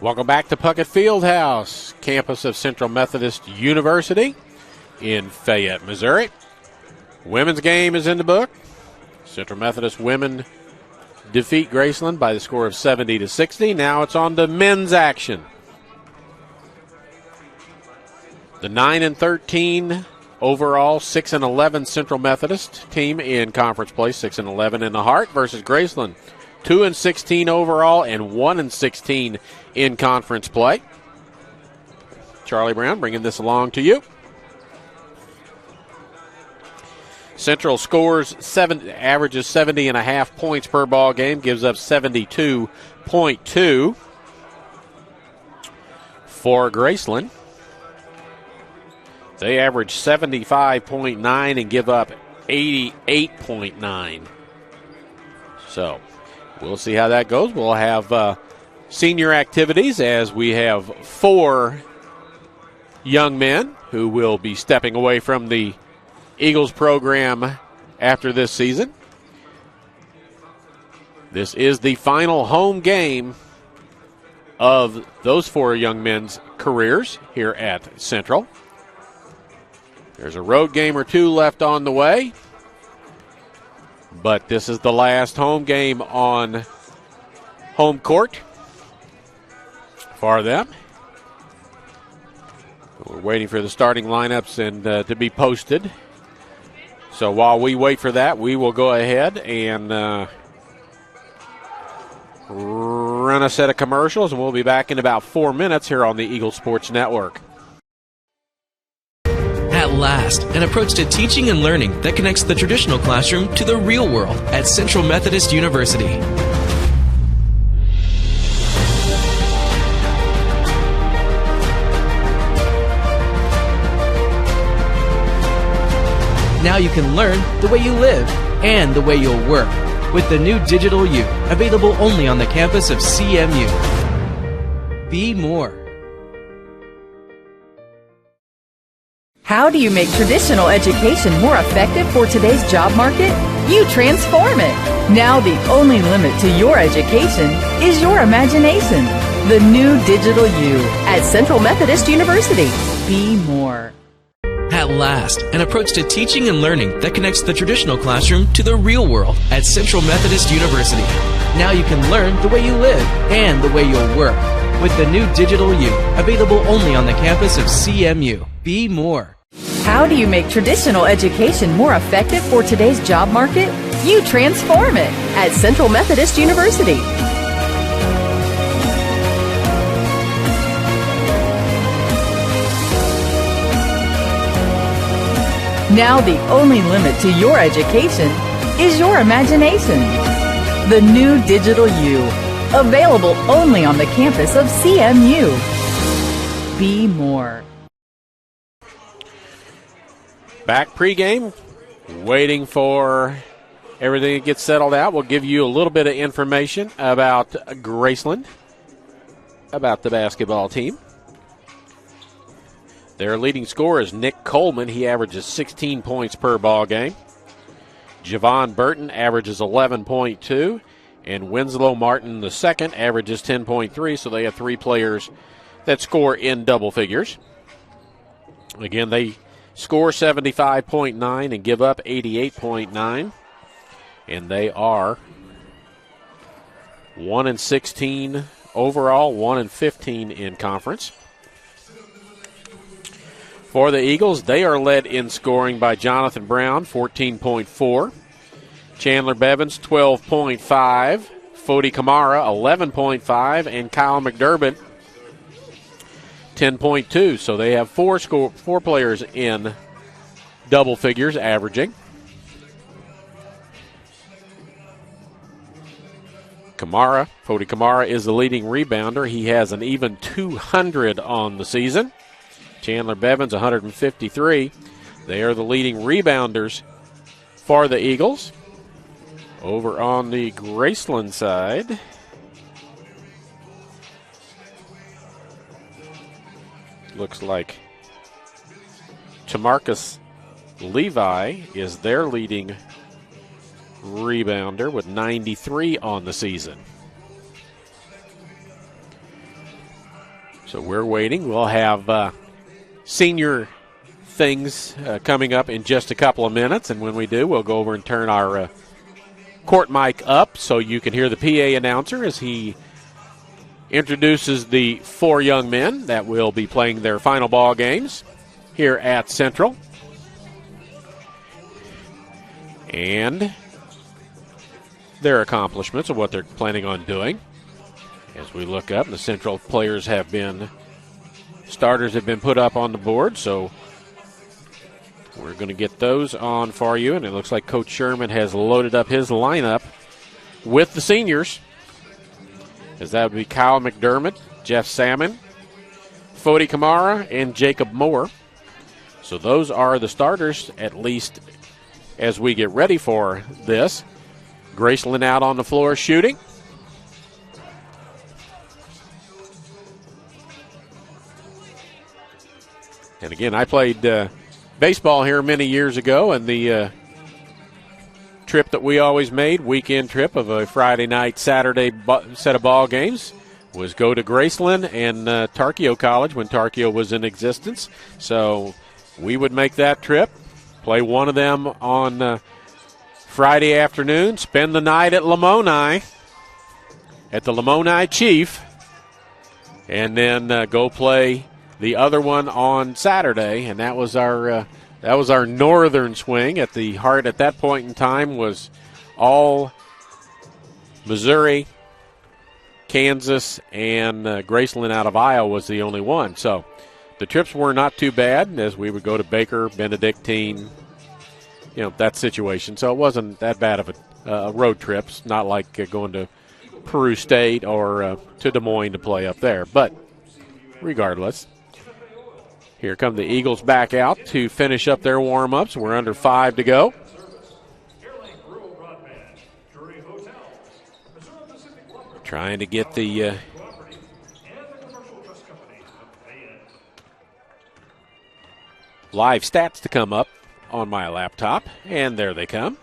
Welcome back to Puckett Fieldhouse, campus of Central Methodist University in Fayette, Missouri. Women's game is in the book. Central Methodist women defeat Graceland by the score of 70-60. Now it's on to men's action. The 9-13 overall, 6-11 Central Methodist team in conference play, 6-11 in the Heart versus Graceland. 2-16 overall and 1-16 in conference play. Charlie Brown bringing this along to you. Central scores averages 70.5 points per ball game, gives up 72.2 for Graceland. They average 75.9 and give up 88.9. So we'll see how that goes. We'll have senior activities as we have 4 young men who will be stepping away from the Eagles program after this season. This is the final home game of those 4 young men's careers here at Central. There's a road game or 2 left on the way, but this is the last home game on home court for them. We're waiting for the starting lineups and to be posted. So while we wait for that, we will go ahead and run a set of commercials, and we'll be back in about 4 minutes here on the Eagle Sports Network. At last, an approach to teaching and learning that connects the traditional classroom to the real world at Central Methodist University. Now you can learn the way you live and the way you'll work with the new Digital U, available only on the campus of CMU. Be more. How do you make traditional education more effective for today's job market? You transform it. Now the only limit to your education is your imagination. The new Digital U at Central Methodist University. Be more. At last, an approach to teaching and learning that connects the traditional classroom to the real world at Central Methodist University. Now you can learn the way you live and the way you'll work with the new Digital U, available only on the campus of CMU. Be more. How do you make traditional education more effective for today's job market? You transform it at Central Methodist University. Now the only limit to your education is your imagination. The new Digital U, available only on the campus of CMU. Be more. Back pregame, waiting for everything to get settled out. We'll give you a little bit of information about Graceland, about the basketball team. Their leading scorer is Nick Coleman. He averages 16 points per ball game. Javon Burton averages 11.2. And Winslow Martin II averages 10.3. So they have 3 players that score in double figures. Again, they score 75.9 and give up 88.9. And they are 1-16 overall, 1-15 in conference. For the Eagles, they are led in scoring by Jonathan Brown, 14.4. Chandler Bevins, 12.5. Fody Kamara, 11.5. And Kyle McDermott, 10.2. So they have 4 players in double figures averaging. Fody Kamara is the leading rebounder. He has an even 200 on the season. Chandler Bevins, 153. They are the leading rebounders for the Eagles. Over on the Graceland side, looks like Tamarcus Levi is their leading rebounder with 93 on the season. So we're waiting. We'll have senior things coming up in just a couple of minutes, and when we do, we'll go over and turn our court mic up so you can hear the PA announcer as he introduces the 4 young men that will be playing their final ball games here at Central. And their accomplishments of what they're planning on doing. As we look up, the Central players starters have been put up on the board, so we're going to get those on for you. And it looks like Coach Sherman has loaded up his lineup with the seniors, as that would be Kyle McDermott, Jeff Salmon, Fody Kamara, and Jacob Moore. So those are the starters, at least as we get ready for this. Graceland out on the floor shooting. And again, I played baseball here many years ago, and the trip that we always made, weekend trip of a Friday night, Saturday set of ball games, was go to Graceland and Tarkio College when Tarkio was in existence. So we would make that trip, play one of them on Friday afternoon, spend the night at Lamoni, at the Lamoni Chief, and then go play the other one on Saturday. And that was our northern swing. At the heart at that point in time was all Missouri, Kansas, and Graceland out of Iowa was the only one. So the trips were not too bad, as we would go to Baker, Benedictine, that situation. So it wasn't that bad of a road trip. It's not like going to Peru State or to Des Moines to play up there. But regardless, here come the Eagles back out to finish up their warm-ups. We're under 5 to go. Trying to get the live stats to come up on my laptop, and there they come.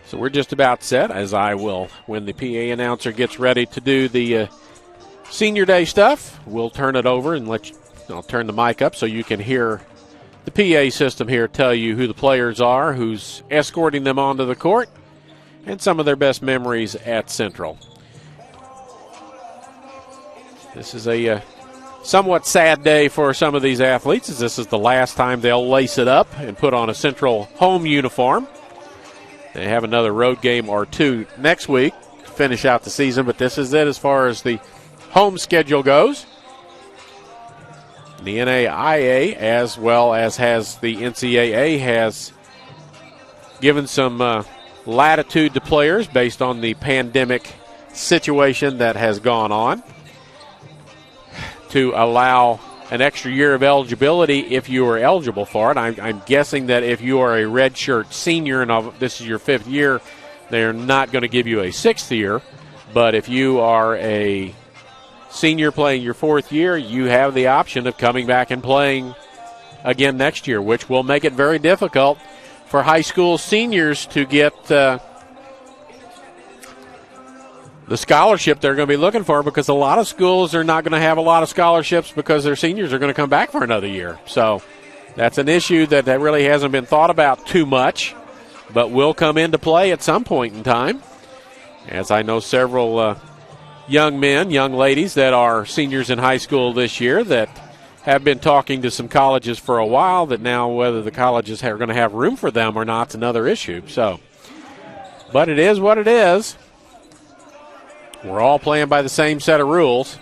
So we're just about set, as I will, when the PA announcer gets ready to do the Senior Day stuff, we'll turn it over and I'll turn the mic up so you can hear the PA system here tell you who the players are, who's escorting them onto the court, and some of their best memories at Central. This is a somewhat sad day for some of these athletes, as this is the last time they'll lace it up and put on a Central home uniform. They have another road game or two next week to finish out the season, but this is it as far as the home schedule goes. The NAIA, as well as has the NCAA, has given some latitude to players based on the pandemic situation that has gone on, to allow an extra year of eligibility if you are eligible for it. I'm guessing that if you are a redshirt senior and this is your 5th year, they're not going to give you a 6th year. But if you are a senior playing your 4th year, you have the option of coming back and playing again next year, which will make it very difficult for high school seniors to get the scholarship they're going to be looking for, because a lot of schools are not going to have a lot of scholarships because their seniors are going to come back for another year. So that's an issue that really hasn't been thought about too much, but will come into play at some point in time, as I know several young men, young ladies that are seniors in high school this year that have been talking to some colleges for a while, that now whether the colleges are going to have room for them or not is another issue. So, but it is what it is. We're all playing by the same set of rules.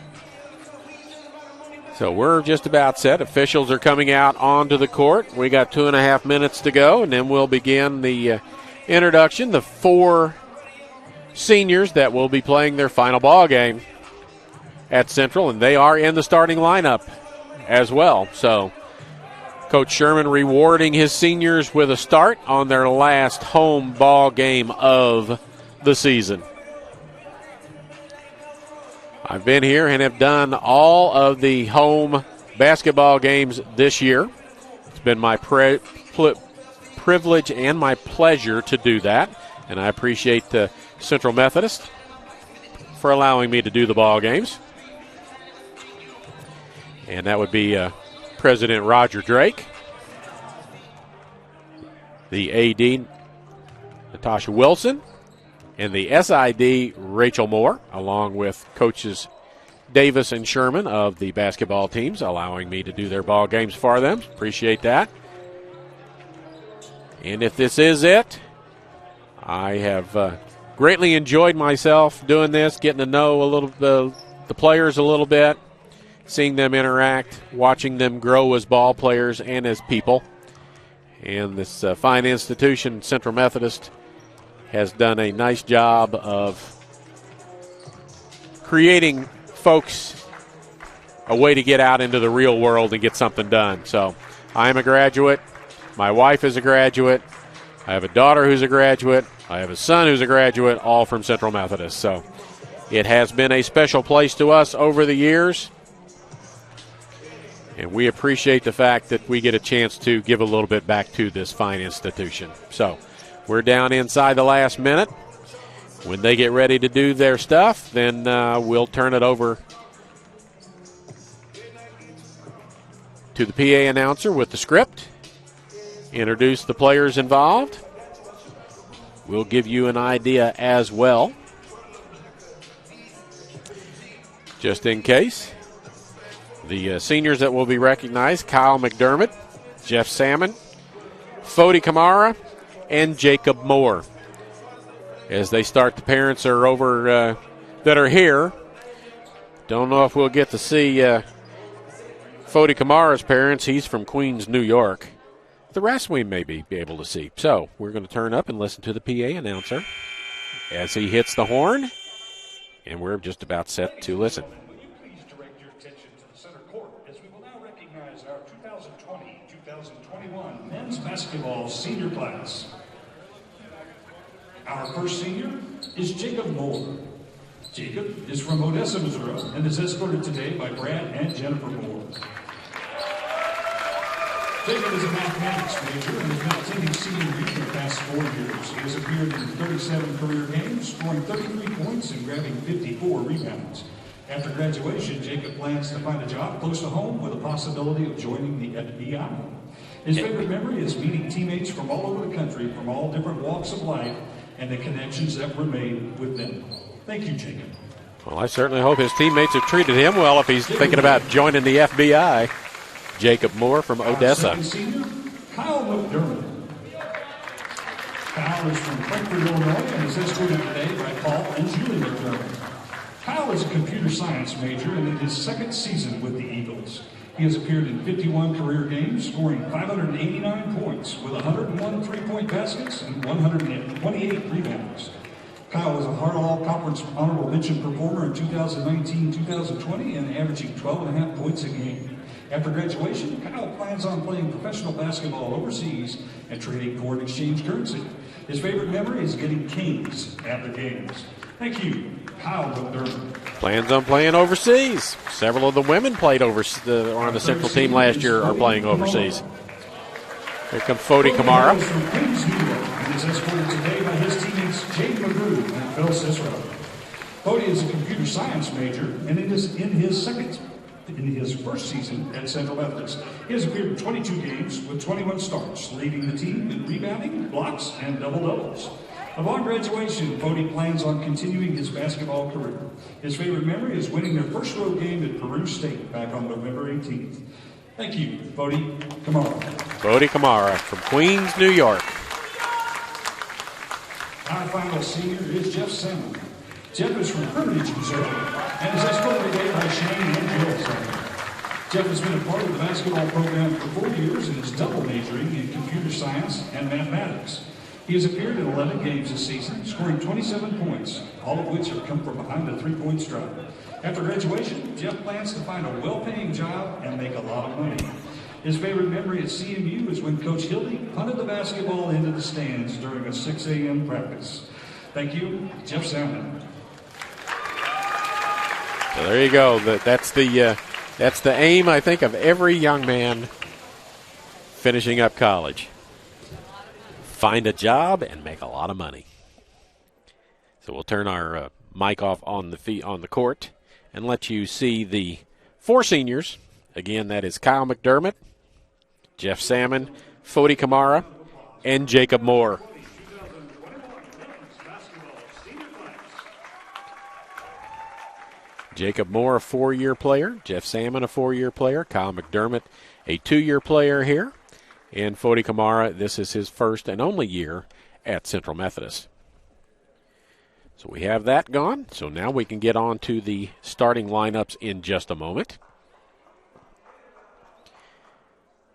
So we're just about set. Officials are coming out onto the court. We got 2.5 minutes to go, and then we'll begin the introduction. The 4 seniors that will be playing their final ball game at Central, and they are in the starting lineup as well. So Coach Sherman rewarding his seniors with a start on their last home ball game of the season. I've been here and have done all of the home basketball games this year. It's been my privilege and my pleasure to do that, and I appreciate Central Methodist for allowing me to do the ball games. And that would be President Roger Drake, the AD, Natasha Wilson, and the SID, Rachel Moore, along with coaches Davis and Sherman of the basketball teams, allowing me to do their ball games for them. Appreciate that. And if this is it, I have greatly enjoyed myself doing this, getting to know the players a little bit, seeing them interact, watching them grow as ball players and as people. And this fine institution, Central Methodist, has done a nice job of creating folks a way to get out into the real world and get something done. So I am a graduate. My wife is a graduate. I have a daughter who's a graduate. I have a son who's a graduate, all from Central Methodist. So it has been a special place to us over the years. And we appreciate the fact that we get a chance to give a little bit back to this fine institution. So we're down inside the last minute. When they get ready to do their stuff, then we'll turn it over to the PA announcer with the script, introduce the players involved. We'll give you an idea as well, just in case. The seniors that will be recognized: Kyle McDermott, Jeff Salmon, Fody Kamara, and Jacob Moore. As they start, the parents are over that are here. Don't know if we'll get to see Fody Kamara's parents. He's from Queens, New York. The rest we may be able to see. So we're going to turn up and listen to the PA announcer as he hits the horn, and we're just about set to listen. Please direct your attention to the center court as we will now recognize our 2020-2021 men's basketball senior class. Our first senior is Jacob Moore. Jacob is from Odessa, Missouri, and is escorted today by Brad and Jennifer Moore. Jacob is a mathematics major and has been attending CMU for the past 4 years. He has appeared in 37 career games, scoring 33 points and grabbing 54 rebounds. After graduation, Jacob plans to find a job close to home with a possibility of joining the FBI. His favorite memory is meeting teammates from all over the country, from all different walks of life, and the connections that were made with them. Thank you, Jacob. Well, I certainly hope his teammates have treated him well if he's thinking about joining the FBI. Jacob Moore from Odessa. Our second senior, Kyle McDermott. Kyle is from Frankfort, Illinois, and is escorted today by Paul and Julie McDermott. Kyle is a computer science major and in his second season with the Eagles. He has appeared in 51 career games, scoring 589 points with 101 three-point baskets and 128 rebounds. Kyle was a Hartall Conference Honorable Mention performer in 2019-2020 and averaging 12.5 points a game. After graduation, Kyle plans on playing professional basketball overseas and trading foreign exchange currency. His favorite memory is getting kings at the games. Thank you, Kyle McDermott. Plans on playing overseas. Several of the women played on the Central team last year are playing overseas. Here comes Fody Kamara. From Queens, New York, and is escorted today by his teammates Jade McGrew and Phil Cicero. Fody is a computer science major, and it is in his first season at Central Methodist. He has appeared in 22 games with 21 starts, leading the team in rebounding, blocks, and double-doubles. Upon graduation, Fody plans on continuing his basketball career. His favorite memory is winning their first road game at Peru State back on November 18th. Thank you, Fody Kamara. Fody Kamara from Queens, New York. Our final senior is Jeff Salmon. Jeff is from Hermitage, Missouri, and is escorted today by Shane and Jill Salmon. Jeff has been a part of the basketball program for 4 years and is double majoring in computer science and mathematics. He has appeared in 11 games this season, scoring 27 points, all of which have come from behind the three-point stripe. After graduation, Jeff plans to find a well-paying job and make a lot of money. His favorite memory at CMU is when Coach Hildy punted the basketball into the stands during a 6 a.m. practice. Thank you, Jeff Salmon. So there you go. That's the aim, I think, of every young man finishing up college. Find a job and make a lot of money. So we'll turn our mic off on the court and let you see the 4 seniors. Again, that is Kyle McDermott, Jeff Salmon, Fody Kamara, and Jacob Moore. Jacob Moore, a 4-year player. Jeff Salmon, a 4-year player. Kyle McDermott, a 2-year player here. And Fody Kamara, this is his first and only year at Central Methodist. So we have that gone. So now we can get on to the starting lineups in just a moment.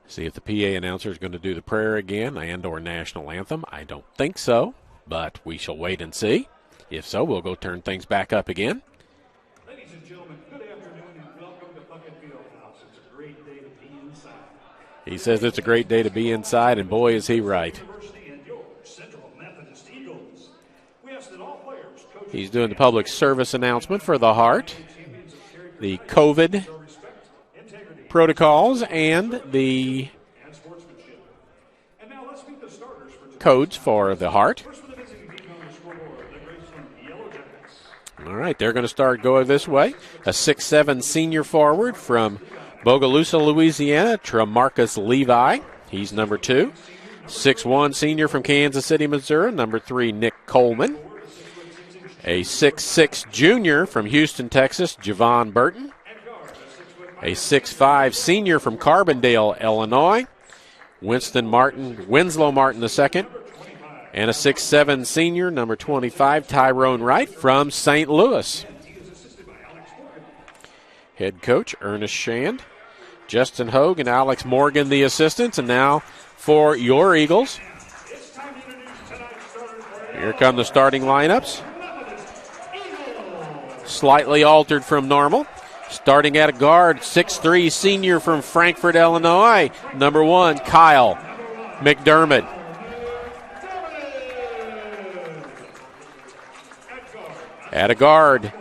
See if the PA announcer is going to do the prayer again and or national anthem. I don't think so, but we shall wait and see. If so, we'll go turn things back up again. Ladies and gentlemen, good afternoon and welcome to Puckett Fieldhouse. It's a great day to be inside. He says it's a great day to be inside, and boy, is he right. And your Central Methodist Eagles. We ask that all players, coaches, He's doing the public service announcement for the Heart, the COVID protocols, and the codes for the Heart. All right, they're going to start going this way. A 6'7" senior forward from Bogalusa, Louisiana, Tremarcus Levi. He's number 2. 6'1" senior from Kansas City, Missouri, number 3, Nick Coleman. A 6'6" junior from Houston, Texas, Javon Burton. A 6'5" senior from Carbondale, Illinois, Winslow Martin II. And a 6'7" senior, number 25, Tyrone Wright from St. Louis. Head coach Ernest Shand, Justin Hogue, and Alex Morgan, the assistants. And now for your Eagles, here come the starting lineups. Slightly altered from normal. Starting at a guard, 6'3" senior from Frankfort, Illinois, number 1, Kyle McDermott. At a guard,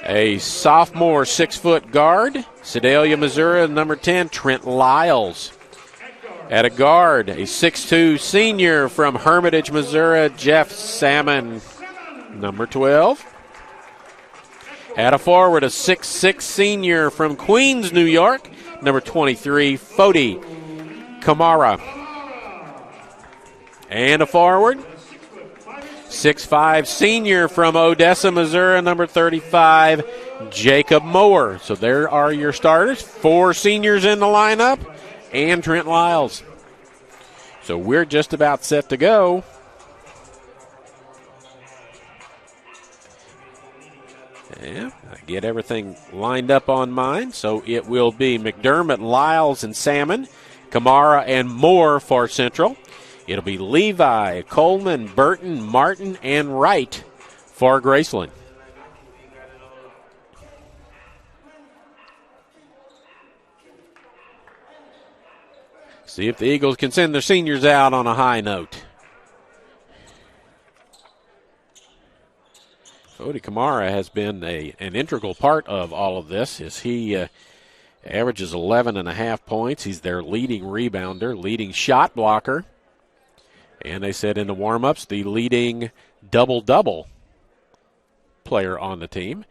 a sophomore 6-foot guard, Sedalia, Missouri, number 10, Trent Lyles. At a guard, a 6'2" senior from Hermitage, Missouri, Jeff Salmon, number 12. At a forward, a 6'6" senior from Queens, New York, number 23, Fody Kamara. And a forward, 6'5" senior from Odessa, Missouri, number 35, Jacob Moore. So there are your starters. 4 seniors in the lineup and Trent Lyles. So we're just about set to go. Yeah, I get everything lined up on mine. So it will be McDermott, Lyles, and Salmon, Kamara, and Moore for Central. It'll be Levi, Coleman, Burton, Martin, and Wright for Graceland. See if the Eagles can send their seniors out on a high note. Fody Kamara has been an integral part of all of this as he averages 11.5 points. He's their leading rebounder, leading shot blocker. And they said in the warm-ups, the leading double-double player on the team.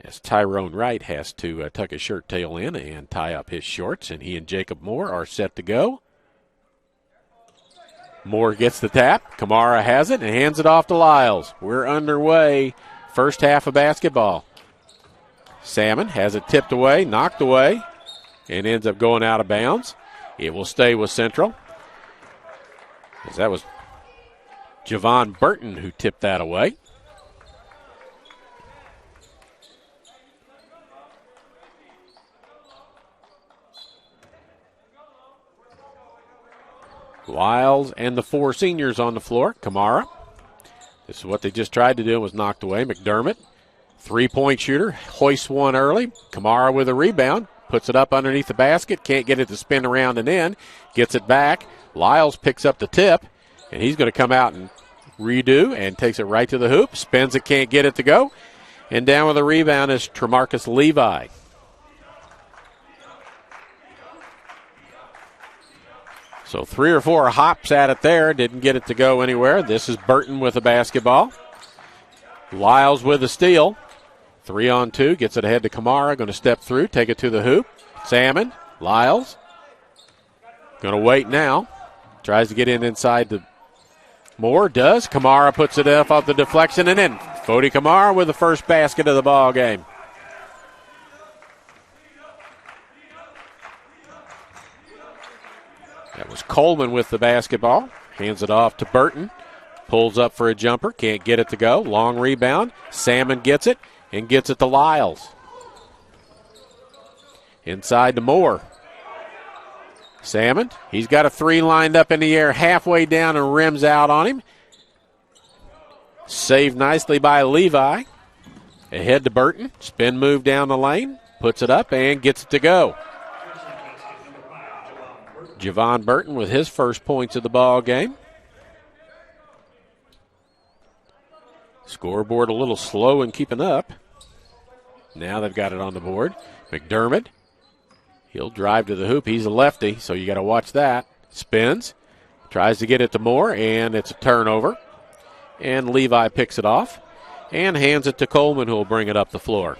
As Tyrone Wright has to tuck his shirt tail in and tie up his shorts, and he and Jacob Moore are set to go. Moore gets the tap. Kamara has it and hands it off to Lyles. We're underway. First half of basketball. Salmon has it tipped away, knocked away, and ends up going out of bounds. It will stay with Central. As that was Javon Burton who tipped that away. Lyles and the 4 seniors on the floor. Kamara. This is what they just tried to do, was knocked away. McDermott, 3-point shooter, hoists one early. Kamara with a rebound, puts it up underneath the basket, can't get it to spin around and in, gets it back. Lyles picks up the tip, and he's going to come out and redo and takes it right to the hoop. Spins it, can't get it to go. And down with a rebound is Tremarcus Levi. So 3 or 4 hops at it there. Didn't get it to go anywhere. This is Burton with the basketball. Lyles with the steal. 3-on-2, gets it ahead to Kamara. Going to step through, take it to the hoop. Salmon, Lyles. Going to wait now. Tries to get inside the Moore. Does. Kamara puts it up off the deflection and in. Fody Kamara with the first basket of the ball game. That was Coleman with the basketball. Hands it off to Burton. Pulls up for a jumper. Can't get it to go. Long rebound. Salmon gets it and gets it to Lyles. Inside to Moore. Salmon, he's got a three lined up in the air halfway down and rims out on him. Saved nicely by Levi. Ahead to Burton. Spin move down the lane. Puts it up and gets it to go. Javon Burton with his first points of the ball game. Scoreboard a little slow in keeping up. Now they've got it on the board. McDermott. He'll drive to the hoop. He's a lefty, so you got to watch that. Spins. Tries to get it to Moore, and it's a turnover. And Levi picks it off and hands it to Coleman, who will bring it up the floor.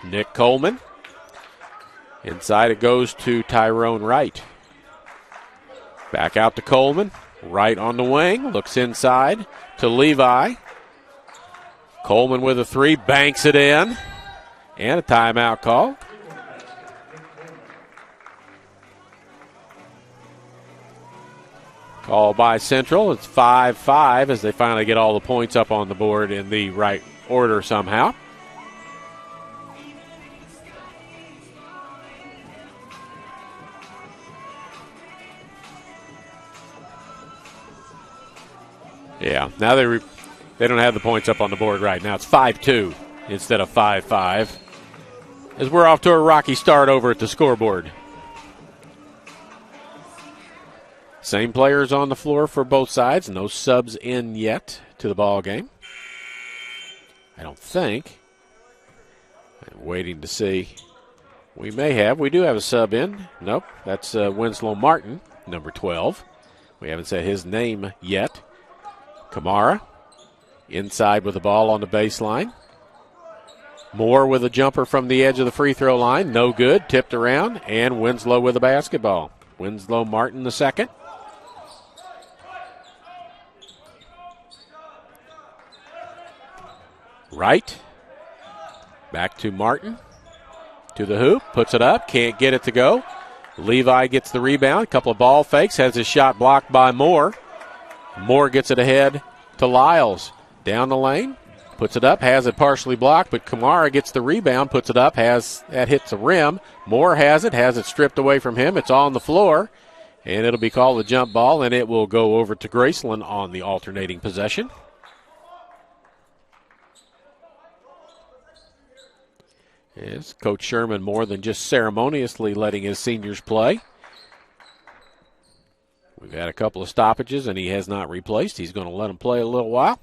Nick Coleman. Inside it goes to Tyrone Wright. Back out to Coleman. Wright on the wing. Looks inside to Levi. Coleman with a three. Banks it in. And a timeout call. Called by Central. It's 5-5 as they finally get all the points up on the board in the right order somehow. Yeah, now they don't have the points up on the board right now. It's 5-2 instead of 5-5 as we're off to a rocky start over at the scoreboard. Same players on the floor for both sides. No subs in yet to the ball game. I don't think. I'm waiting to see. We may have. We do have a sub in. Nope. That's Winslow Martin, number 12. We haven't said his name yet. Kamara inside with the ball on the baseline. Moore with a jumper from the edge of the free throw line. No good. Tipped around. And Winslow with the basketball. Winslow Martin the second. Right. Back to Martin. To the hoop. Puts it up. Can't get it to go. Levi gets the rebound. A couple of ball fakes. Has his shot blocked by Moore. Moore gets it ahead to Lyles. Down the lane. Puts it up. Has it partially blocked, but Kamara gets the rebound. Puts it up. That hits the rim. Moore has it stripped away from him. It's on the floor. And it'll be called a jump ball, and it will go over to Graceland on the alternating possession. Yes, Coach Sherman more than just ceremoniously letting his seniors play. We've had a couple of stoppages, and he has not replaced. He's going to let them play a little while.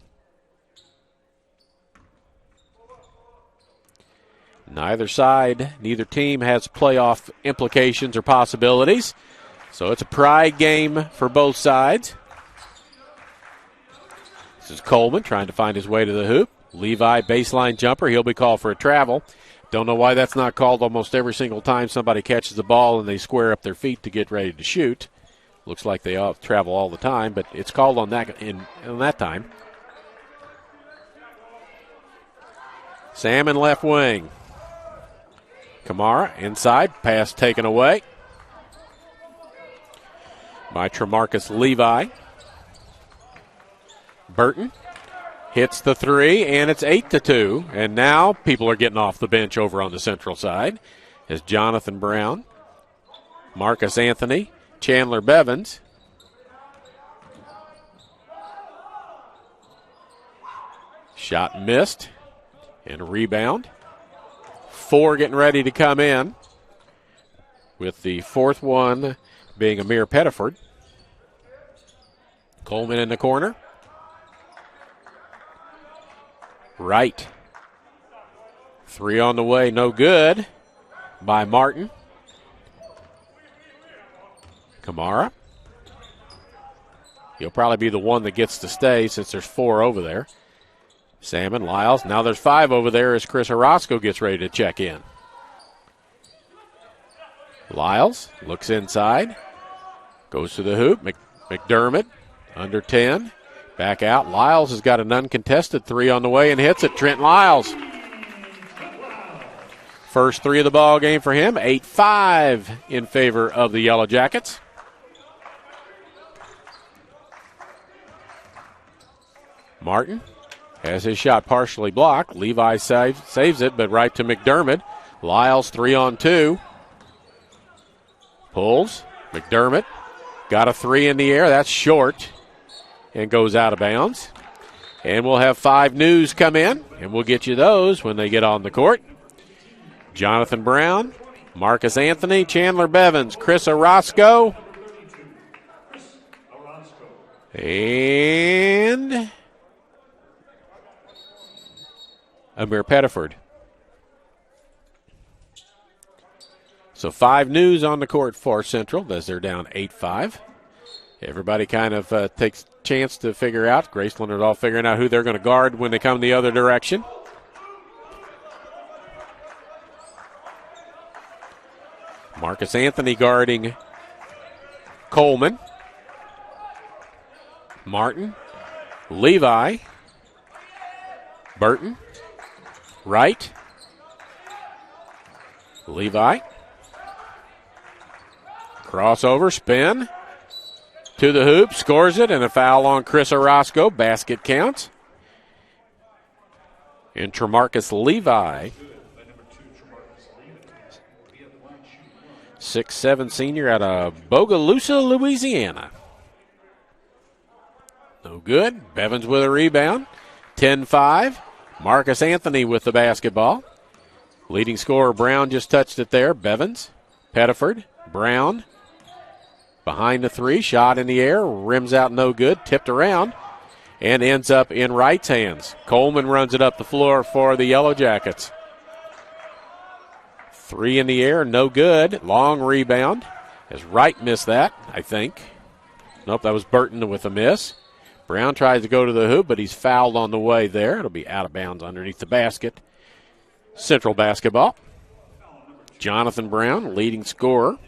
Neither team has playoff implications or possibilities. So it's a pride game for both sides. This is Coleman trying to find his way to the hoop. Levi, baseline jumper. He'll be called for a travel. Don't know why that's not called almost every single time somebody catches the ball and they square up their feet to get ready to shoot. Looks like they travel all the time, but it's called on that time. Salmon left wing. Kamara inside. Pass taken away by Tremarcus Levi. Burton hits the three, and it's 8-2. And now people are getting off the bench over on the Central side as Jonathan Brown, Marcus Anthony, Chandler Bevins. Shot missed and a rebound. 4 getting ready to come in, with the fourth one being Amir Pettiford. Coleman in the corner. Right. 3 on the way, no good by Martin. Kamara. He'll probably be the one that gets to stay since there's 4 over there. Salmon, Lyles. Now there's 5 over there as Chris Orozco gets ready to check in. Lyles looks inside. Goes to the hoop. McDermott under 10. Back out. Lyles has got an uncontested 3 on the way and hits it. Trent Lyles. First 3 of the ball game for him. 8-5 in favor of the Yellow Jackets. Martin has his shot partially blocked. Levi saves it, but right to McDermott. Lyles 3 on 2. Pulls. McDermott got a 3 in the air. That's short and goes out of bounds. And we'll have 5 news come in, and we'll get you those when they get on the court. Jonathan Brown, Marcus Anthony, Chandler Bevins, Chris Orozco, and Amir Pettiford. So 5 news on the court for Central as they're down 8-5. Everybody kind of takes a chance to figure out. Graceland is all figuring out who they're going to guard when they come the other direction. Marcus Anthony guarding Coleman. Martin. Levi. Burton. Wright. Levi. Crossover, spin. To the hoop, scores it, and a foul on Chris Orozco. Basket counts. And Tremarcus Levi, 6'7" senior out of Bogalusa, Louisiana. No good. Bevins with a rebound. 10-5. Marcus Anthony with the basketball. Leading scorer Brown just touched it there. Bevins, Pettiford, Brown. Behind the 3, shot in the air, rims out no good, tipped around, and ends up in Wright's hands. Coleman runs it up the floor for the Yellow Jackets. 3 in the air, no good. Long rebound, as Wright missed that, I think. Nope, that was Burton with a miss. Brown tries to go to the hoop, but he's fouled on the way there. It'll be out of bounds underneath the basket. Central basketball. Jonathan Brown, leading scorer.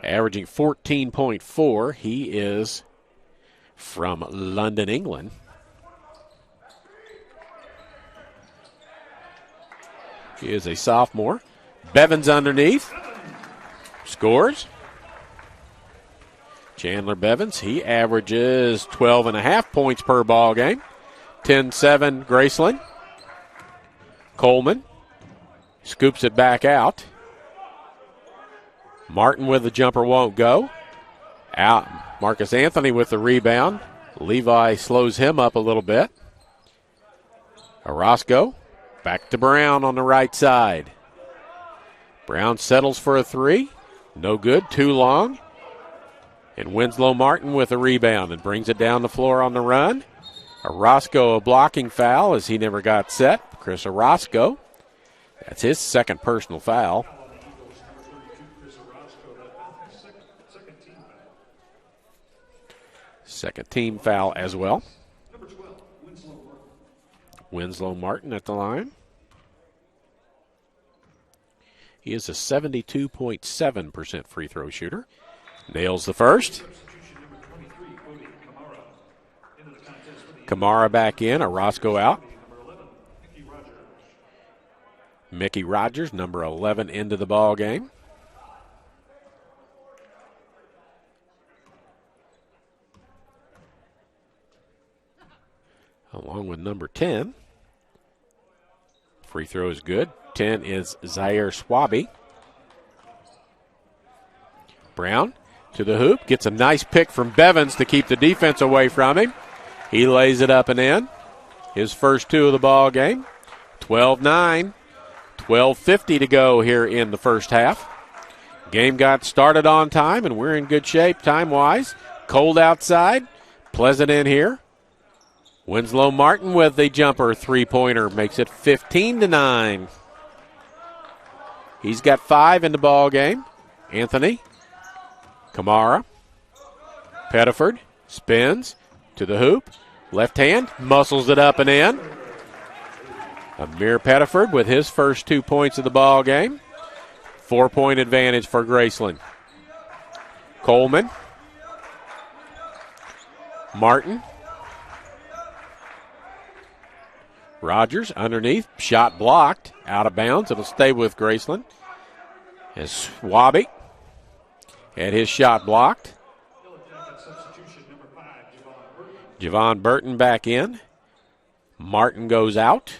Averaging 14.4. He is from London, England. He is a sophomore. Bevins underneath. Scores. Chandler Bevins, he averages 12.5 points per ball game. 10-7 Graceland. Coleman scoops it back out. Martin with the jumper won't go. Out. Marcus Anthony with the rebound. Levi slows him up a little bit. Orozco back to Brown on the right side. Brown settles for a 3. No good. Too long. And Winslow Martin with a rebound and brings it down the floor on the run. Orozco a blocking foul as he never got set. Chris Orozco. That's his second personal foul. Second team foul as well. Winslow Martin at the line. He is a 72.7% free throw shooter. Nails the first. Kamara back in. Orozco out. Mickey Rogers, number 11, into the ball game. Along with number 10. Free throw is good. 10 is Zaire Swaby. Brown to the hoop. Gets a nice pick from Bevins to keep the defense away from him. He lays it up and in. His first 2 of the ball game. 12-9. 12:50 to go here in the first half. Game got started on time, and we're in good shape time-wise. Cold outside. Pleasant in here. Winslow Martin with the jumper 3-pointer makes it 15-9. He's got 5 in the ball game. Anthony. Kamara. Pettiford spins to the hoop. Left hand, muscles it up and in. Amir Pettiford with his first 2 points of the ball game. 4-point advantage for Graceland. Coleman. Martin. Rogers underneath. Shot blocked. Out of bounds. It'll stay with Graceland. As Swaby had his shot blocked. Javon Burton back in. Martin goes out.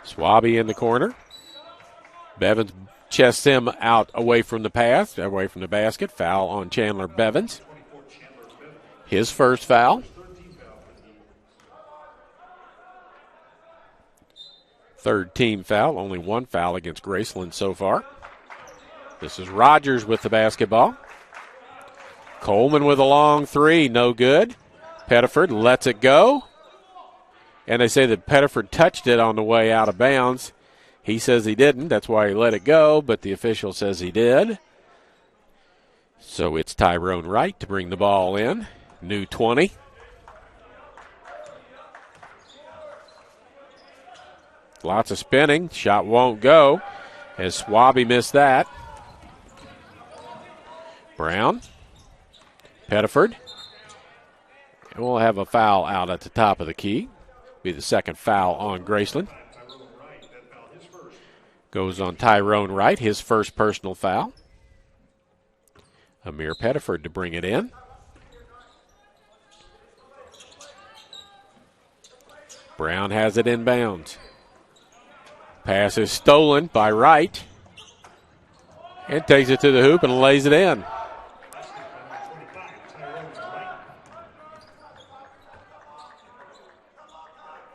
Swaby in the corner. Bevins chests him out away from the pass, away from the basket. Foul on Chandler Bevins. His first foul. Third team foul. Only one foul against Graceland so far. This is Rogers with the basketball. Coleman with a long three. No good. Pettiford lets it go. And they say that Pettiford touched it on the way out of bounds. He says he didn't. That's why he let it go, but the official says he did. So it's Tyrone Wright to bring the ball in. New 20. Lots of spinning. Shot won't go as Swaby missed that. Brown. Pettiford. And we'll have a foul out at the top of the key. Be the second foul on Graceland. Goes on Tyrone Wright, his first personal foul. Amir Pettiford to bring it in. Brown has it inbounds. Pass is stolen by Wright. And takes it to the hoop and lays it in.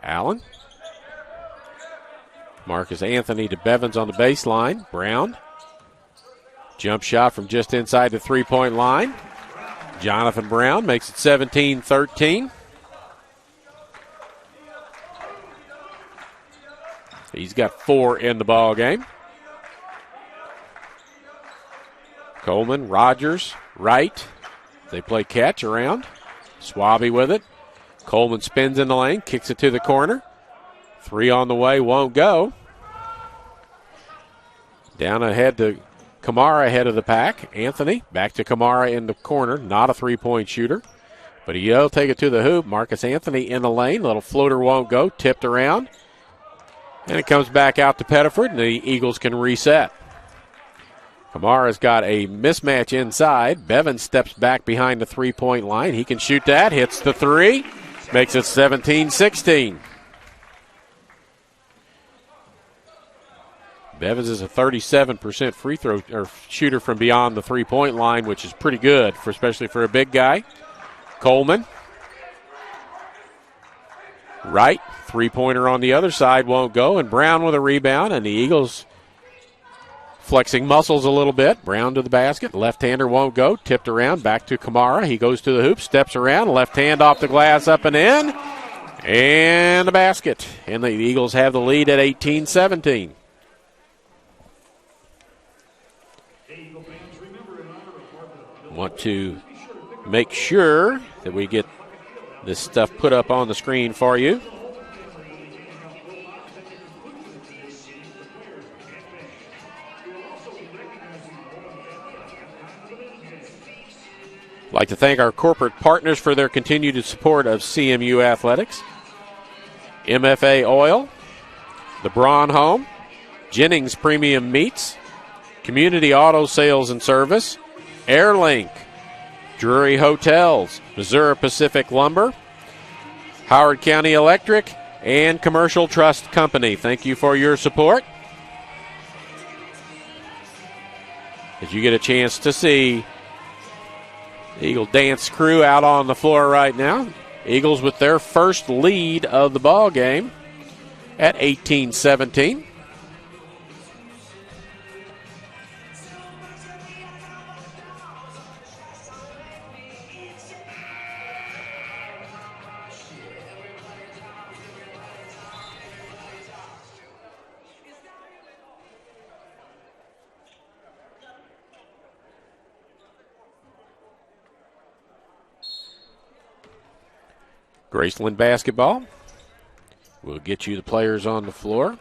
Allen. Marcus Anthony to Bevins on the baseline. Brown. Jump shot from just inside the three-point line. Jonathan Brown makes it 17-13. He's got 4 in the ball game. Coleman, Rogers, Wright. They play catch around. Swaby with it. Coleman spins in the lane, kicks it to the corner. 3 on the way, won't go. Down ahead to Kamara, ahead of the pack. Anthony, back to Kamara in the corner. Not a three-point shooter, but he'll take it to the hoop. Marcus Anthony in the lane. Little floater won't go. Tipped around. And it comes back out to Pettiford, and the Eagles can reset. Kamara's got a mismatch inside. Bevins steps back behind the three-point line. He can shoot that. Hits the three. Makes it 17-16. Bevins is a 37% free throw or shooter from beyond the three-point line, which is pretty good, especially for a big guy. Coleman. Wright, three-pointer on the other side won't go, and Brown with a rebound, and the Eagles flexing muscles a little bit. Brown to the basket. Left-hander won't go. Tipped around. Back to Kamara. He goes to the hoop. Steps around. Left hand off the glass. Up and in. And the basket. And the Eagles have the lead at 18-17. Want to make sure that we get this stuff put up on the screen for you. I'd like to thank our corporate partners for their continued support of CMU Athletics. MFA Oil, the Braun Home, Jennings Premium Meats, Community Auto Sales and Service, Airlink, Drury Hotels, Missouri Pacific Lumber, Howard County Electric, and Commercial Trust Company. Thank you for your support. As you get a chance to see the Eagle dance crew out on the floor right now. Eagles with their first lead of the ball game at 18-17. Graceland basketball. We'll get you the players on the floor.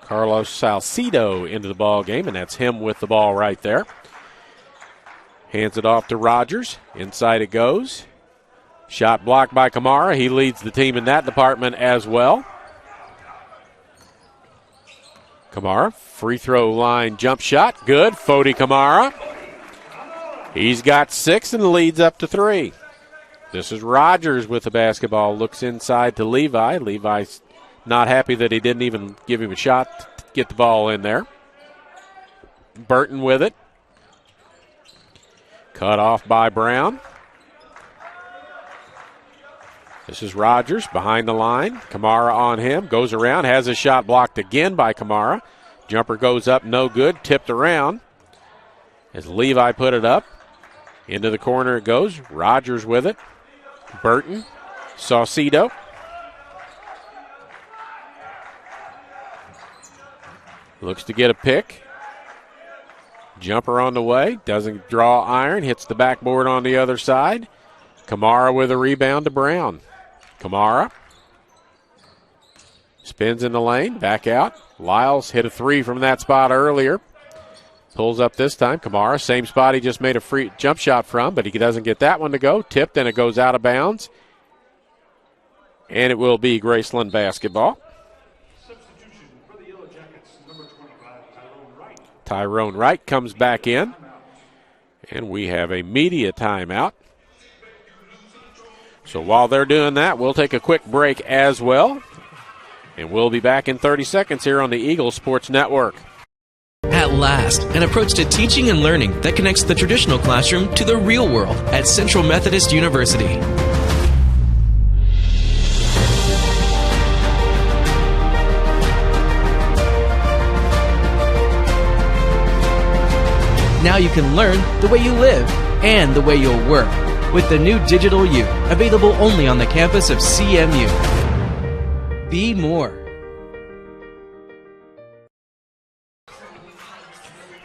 Carlos Salcido into the ball game, and that's him with the ball right there. Hands it off to Rogers. Inside it goes. Shot blocked by Kamara. He leads the team in that department as well. Kamara, free throw line jump shot. Good. Fody Kamara. He's got 6 and leads up to 3. This is Rogers with the basketball. Looks inside to Levi. Levi's not happy that he didn't even give him a shot to get the ball in there. Burton with it. Cut off by Brown. This is Rogers behind the line. Kamara on him. Goes around. Has a shot blocked again by Kamara. Jumper goes up. No good. Tipped around. As Levi put it up. Into the corner it goes. Rogers with it. Burton. Saucedo. Looks to get a pick. Jumper on the way. Doesn't draw iron. Hits the backboard on the other side. Kamara with a rebound to Brown. Kamara. Spins in the lane. Back out. Lyles hit a 3 from that spot earlier. Pulls up this time. Kamara, same spot he just made a free jump shot from, but he doesn't get that one to go. Tipped, and it goes out of bounds. And it will be Graceland basketball. Substitution for the Yellow Jackets, number 25, Tyrone Wright. Tyrone Wright comes back in. And we have a media timeout. So while they're doing that, we'll take a quick break as well. And we'll be back in 30 seconds here on the Eagles Sports Network. At last, an approach to teaching and learning that connects the traditional classroom to the real world at Central Methodist University. Now you can learn the way you live and the way you'll work with the new Digital U, available only on the campus of CMU. Be more.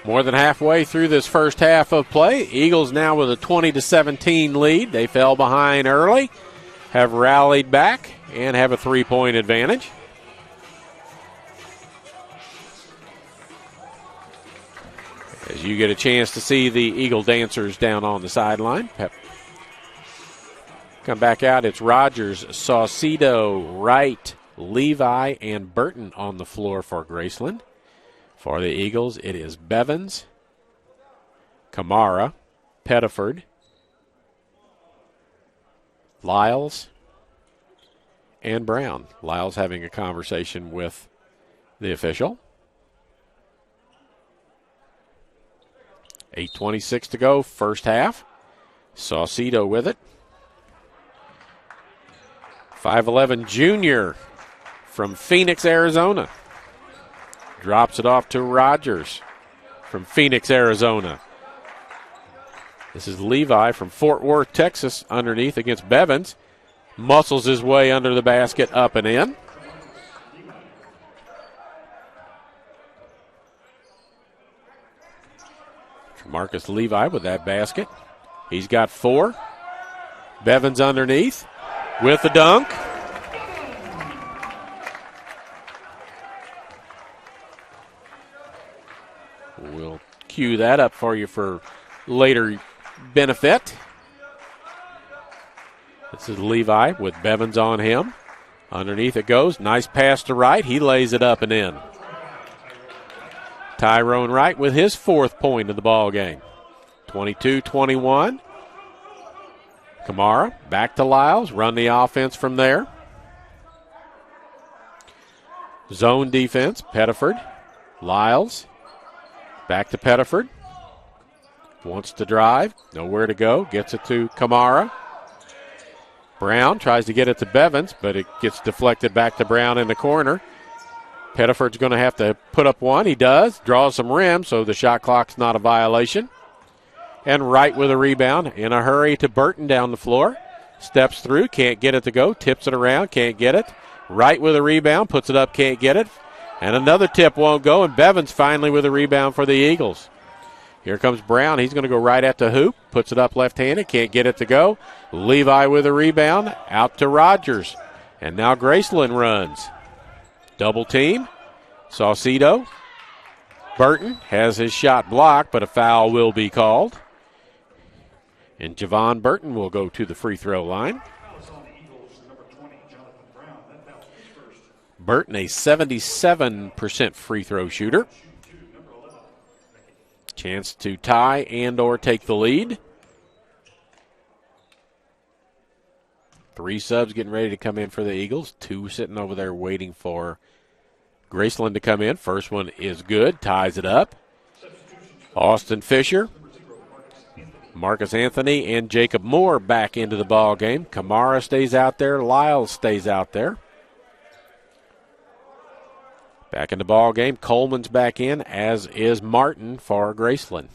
More than halfway through this first half of play. Eagles now with a 20-17 lead. They fell behind early, have rallied back, and have a 3-point advantage. As you get a chance to see the Eagle dancers down on the sideline. Come back out. It's Rogers, Saucedo, Wright, Levi, and Burton on the floor for Graceland. For the Eagles, it is Bevins, Kamara, Pettiford, Lyles, and Brown. Lyles having a conversation with the official. 8:26 to go, first half. Saucedo with it. 5'11" junior from Phoenix, Arizona. Drops it off to Rogers from Phoenix, Arizona. This is Levi from Fort Worth, Texas, underneath against Bevins. Muscles his way under the basket, up and in. Marcus Levi with that basket. He's got 4. Bevins underneath with the dunk. We'll cue that up for you for later benefit. This is Levi with Bevins on him. Underneath it goes. Nice pass to Wright. He lays it up and in. Tyrone Wright with his 4th point of the ball game. 22-21. Kamara back to Lyles. Run the offense from there. Zone defense. Pettiford. Lyles. Back to Pettiford. Wants to drive. Nowhere to go. Gets it to Kamara. Brown tries to get it to Bevins, but it gets deflected back to Brown in the corner. Pettiford's going to have to put up one. He does. Draws some rim, so the shot clock's not a violation. And Wright with a rebound. In a hurry to Burton down the floor. Steps through. Can't get it to go. Tips it around. Can't get it. Wright with a rebound. Puts it up. Can't get it. And another tip won't go. And Bevins finally with a rebound for the Eagles. Here comes Brown. He's going to go right at the hoop. Puts it up left-handed. Can't get it to go. Levi with a rebound. Out to Rogers. And now Graceland runs. Double team. Saucedo. Burton has his shot blocked, but a foul will be called. And Javon Burton will go to the free throw line. Burton, a 77% free throw shooter. Chance to tie and or take the lead. 3 subs getting ready to come in for the Eagles. 2 sitting over there waiting for Graceland to come in. First one is good. Ties it up. Austin Fisher, Marcus Anthony, and Jacob Moore back into the ball game. Kamara stays out there. Lyles stays out there. Back in the ball game, Coleman's back in, as is Martin for Graceland.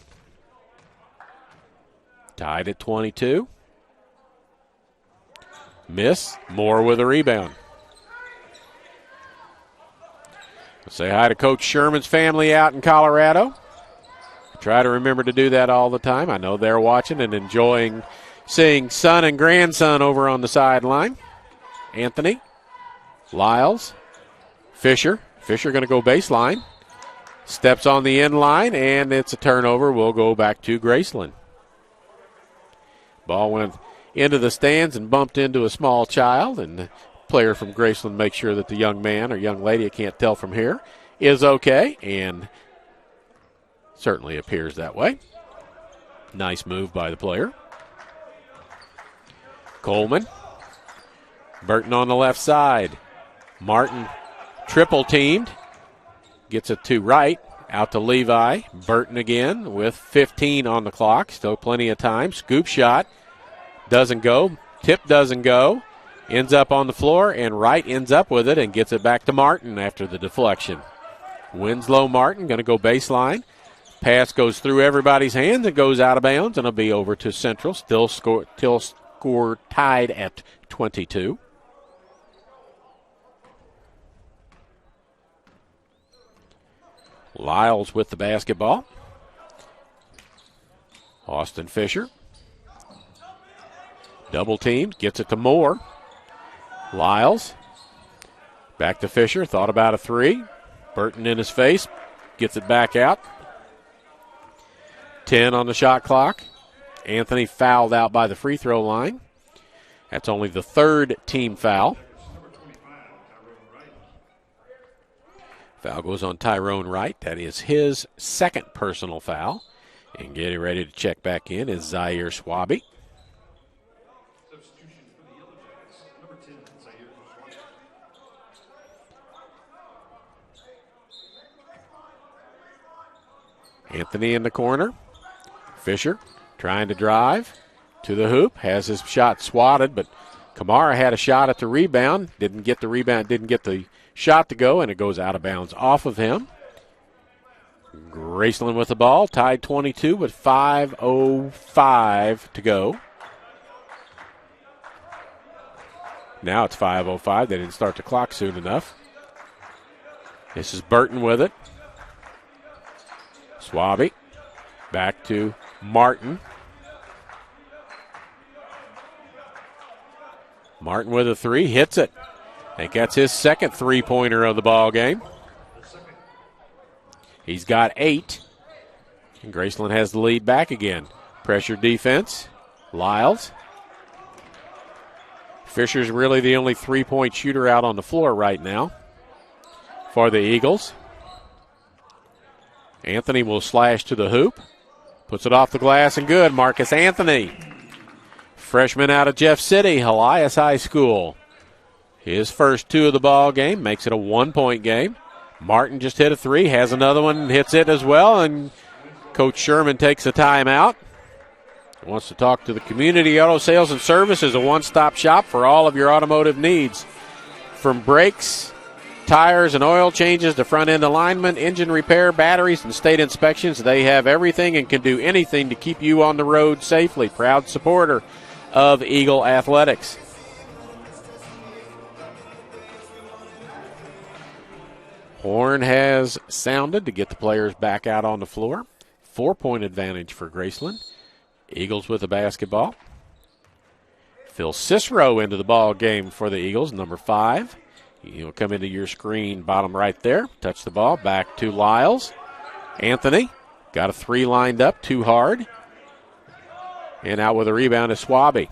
Tied at 22. Miss. Moore with a rebound. Say hi to Coach Sherman's family out in Colorado. Try to remember to do that all the time. I know they're watching and enjoying seeing son and grandson over on the sideline. Anthony, Lyles, Fisher. Fisher going to go baseline. Steps on the end line, and it's a turnover. We'll go back to Graceland. Ball went into the stands and bumped into a small child, and the player from Graceland makes sure that the young man or young lady, I can't tell from here, is okay, and certainly appears that way. Nice move by the player. Coleman. Burton on the left side. Martin triple teamed. Gets it to right. Out to Levi. Burton again with 15 on the clock. Still plenty of time. Scoop shot. Doesn't go. Tip doesn't go. Ends up on the floor, and Wright ends up with it and gets it back to Martin after the deflection. Winslow Martin going to go baseline. Pass goes through everybody's hands and goes out of bounds, and it'll be over to Central. Still score tied at 22. Lyles with the basketball. Austin Fisher. Double teamed. Gets it to Moore. Lyles. Back to Fisher. Thought about a 3. Burton in his face. Gets it back out. 10 on the shot clock. Anthony fouled out by the free throw line. That's only the 3rd team foul. Foul goes on Tyrone Wright. That is his 2nd personal foul. And getting ready to check back in is Zaire Swaby. Anthony in the corner. Fisher trying to drive to the hoop. Has his shot swatted, but Kamara had a shot at the rebound. Didn't get the rebound, didn't get the shot to go, and it goes out of bounds off of him. Graceland with the ball. Tied 22 with 5:05 to go. Now it's 5:05. They didn't start the clock soon enough. This is Burton with it. Swaby. Back to Martin. Martin with a 3. Hits it. I think that's his 2nd 3-pointer of the ball game. He's got 8. And Graceland has the lead back again. Pressure defense. Lyles. Fisher's really the only 3-point shooter out on the floor right now for the Eagles. Anthony will slash to the hoop. Puts it off the glass and good. Marcus Anthony. Freshman out of Jeff City, Elias High School. His first 2 of the ball game makes it a 1-point game. Martin just hit a 3, has another one, hits it as well, and Coach Sherman takes a timeout. Wants to talk to the community. Auto Sales and Service is a one-stop shop for all of your automotive needs. From brakes, tires, and oil changes to front-end alignment, engine repair, batteries, and state inspections, they have everything and can do anything to keep you on the road safely. Proud supporter of Eagle Athletics. Horn has sounded to get the players back out on the floor. 4-point advantage for Graceland. Eagles with the basketball. Phil Cicero into the ball game for the Eagles, number 5. He'll come into your screen, bottom right there. Touch the ball, back to Lyles. Anthony got a 3 lined up, too hard. And out with a rebound is Swaby.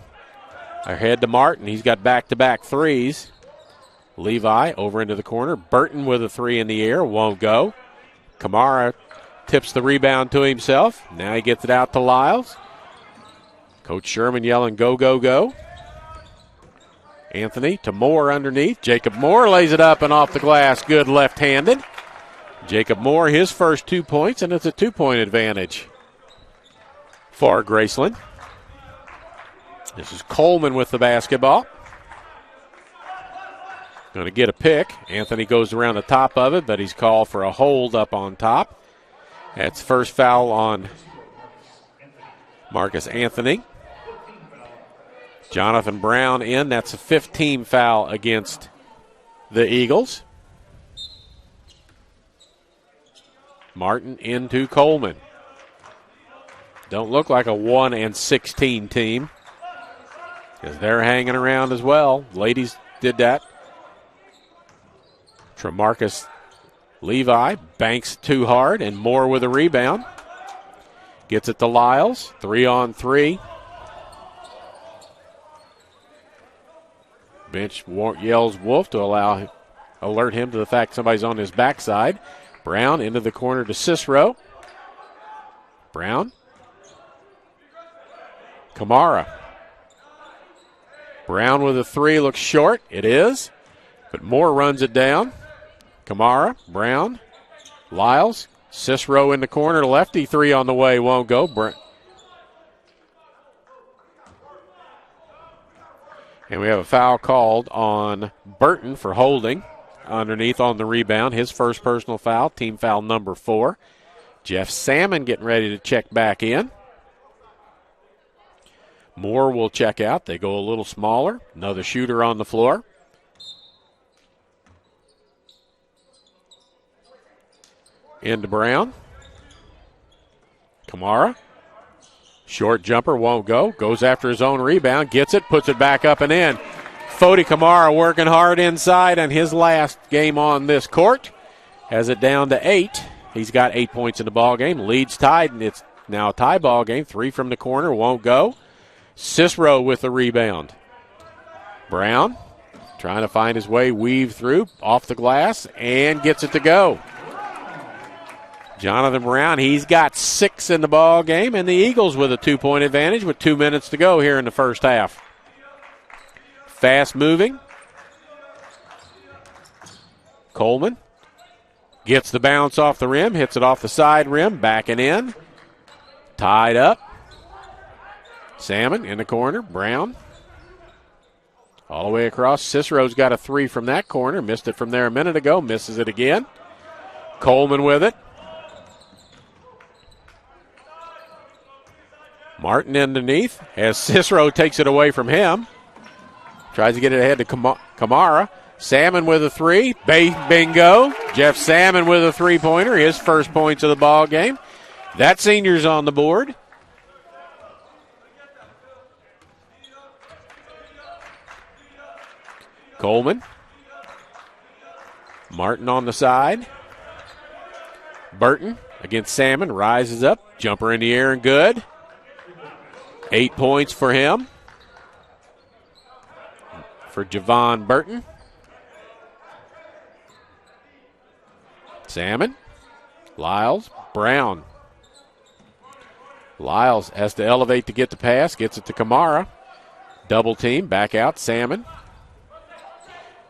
Ahead to Martin. He's got back-to-back threes. Levi over into the corner. Burton with a 3 in the air, won't go. Kamara tips the rebound to himself. Now he gets it out to Lyles. Coach Sherman yelling, go, go, go. Anthony to Moore underneath. Jacob Moore lays it up and off the glass. Good left-handed. Jacob Moore, his first 2 points, and it's a 2-point advantage for Graceland. This is Coleman with the basketball. Going to get a pick. Anthony goes around the top of it, but he's called for a hold up on top. That's first foul on Marcus Anthony. Jonathan Brown in. That's a 15 foul against the Eagles. Martin into Coleman. Don't look like a 1-16 team, because they're hanging around as well. Ladies did that. Tremarcus Levi banks too hard, and Moore with a rebound. Gets it to Lyles. 3-on-3. Bench yells Wolf to alert him to the fact somebody's on his backside. Brown into the corner to Cicero. Brown. Kamara. Brown with a 3, looks short. It is. But Moore runs it down. Kamara, Brown, Lyles, Cicero in the corner. Lefty 3 on the way, won't go. And we have a foul called on Burton for holding underneath on the rebound. His first personal foul, team foul number 4. Jeff Salmon getting ready to check back in. Moore will check out. They go a little smaller. Another shooter on the floor. Into Brown. Kamara. Short jumper, won't go. Goes after his own rebound. Gets it, puts it back up and in. Fody Kamara working hard inside on his last game on this court. Has it down to 8. He's got 8 points in the ball game. Leads tied, and it's now a tie ball game. 3 from the corner, won't go. Cicero with the rebound. Brown trying to find his way, weave through, off the glass, and gets it to go. Jonathan Brown, he's got 6 in the ball game, and the Eagles with a 2-point advantage with 2 minutes to go here in the first half. Fast moving. Coleman gets the bounce off the rim, hits it off the side rim, backing in. Tied up. Salmon in the corner. Brown. All the way across. Cicero's got a 3 from that corner. Missed it from there a minute ago. Misses it again. Coleman with it. Martin underneath as Cicero takes it away from him. Tries to get it ahead to Kamara. Salmon with a 3. Bingo. Jeff Salmon with a 3-pointer. His first points of the ball game. That senior's on the board. Coleman. Martin on the side. Burton against Salmon. Rises up. Jumper in the air and good. 8 points for him. For Javon Burton. Salmon. Lyles. Brown. Lyles has to elevate to get the pass. Gets it to Kamara. Double team. Back out. Salmon.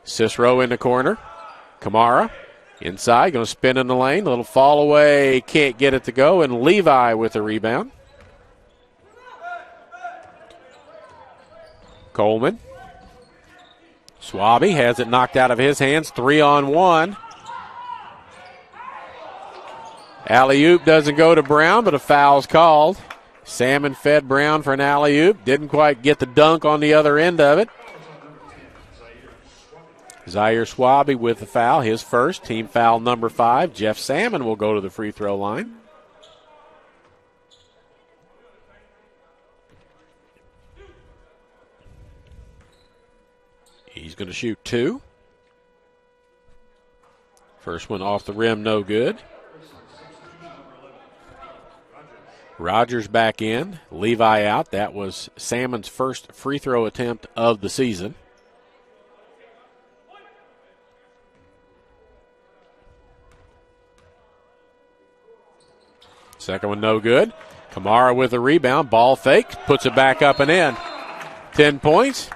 Cicero in the corner. Kamara. Inside. Going to spin in the lane. A little fall away. Can't get it to go. And Levi with the rebound. Coleman. Swaby has it knocked out of his hands. 3-on-1. Alley-oop doesn't go to Brown, but a foul's called. Salmon fed Brown for an alley-oop. Didn't quite get the dunk on the other end of it. Zaire Swaby with the foul, his first. Team foul number 5. Jeff Salmon will go to the free throw line. He's going to shoot 2. First one off the rim, no good. Rogers back in, Levi out. That was Salmon's first free throw attempt of the season. Second one no good. Kamara with a rebound, ball fake, puts it back up and in. 10 points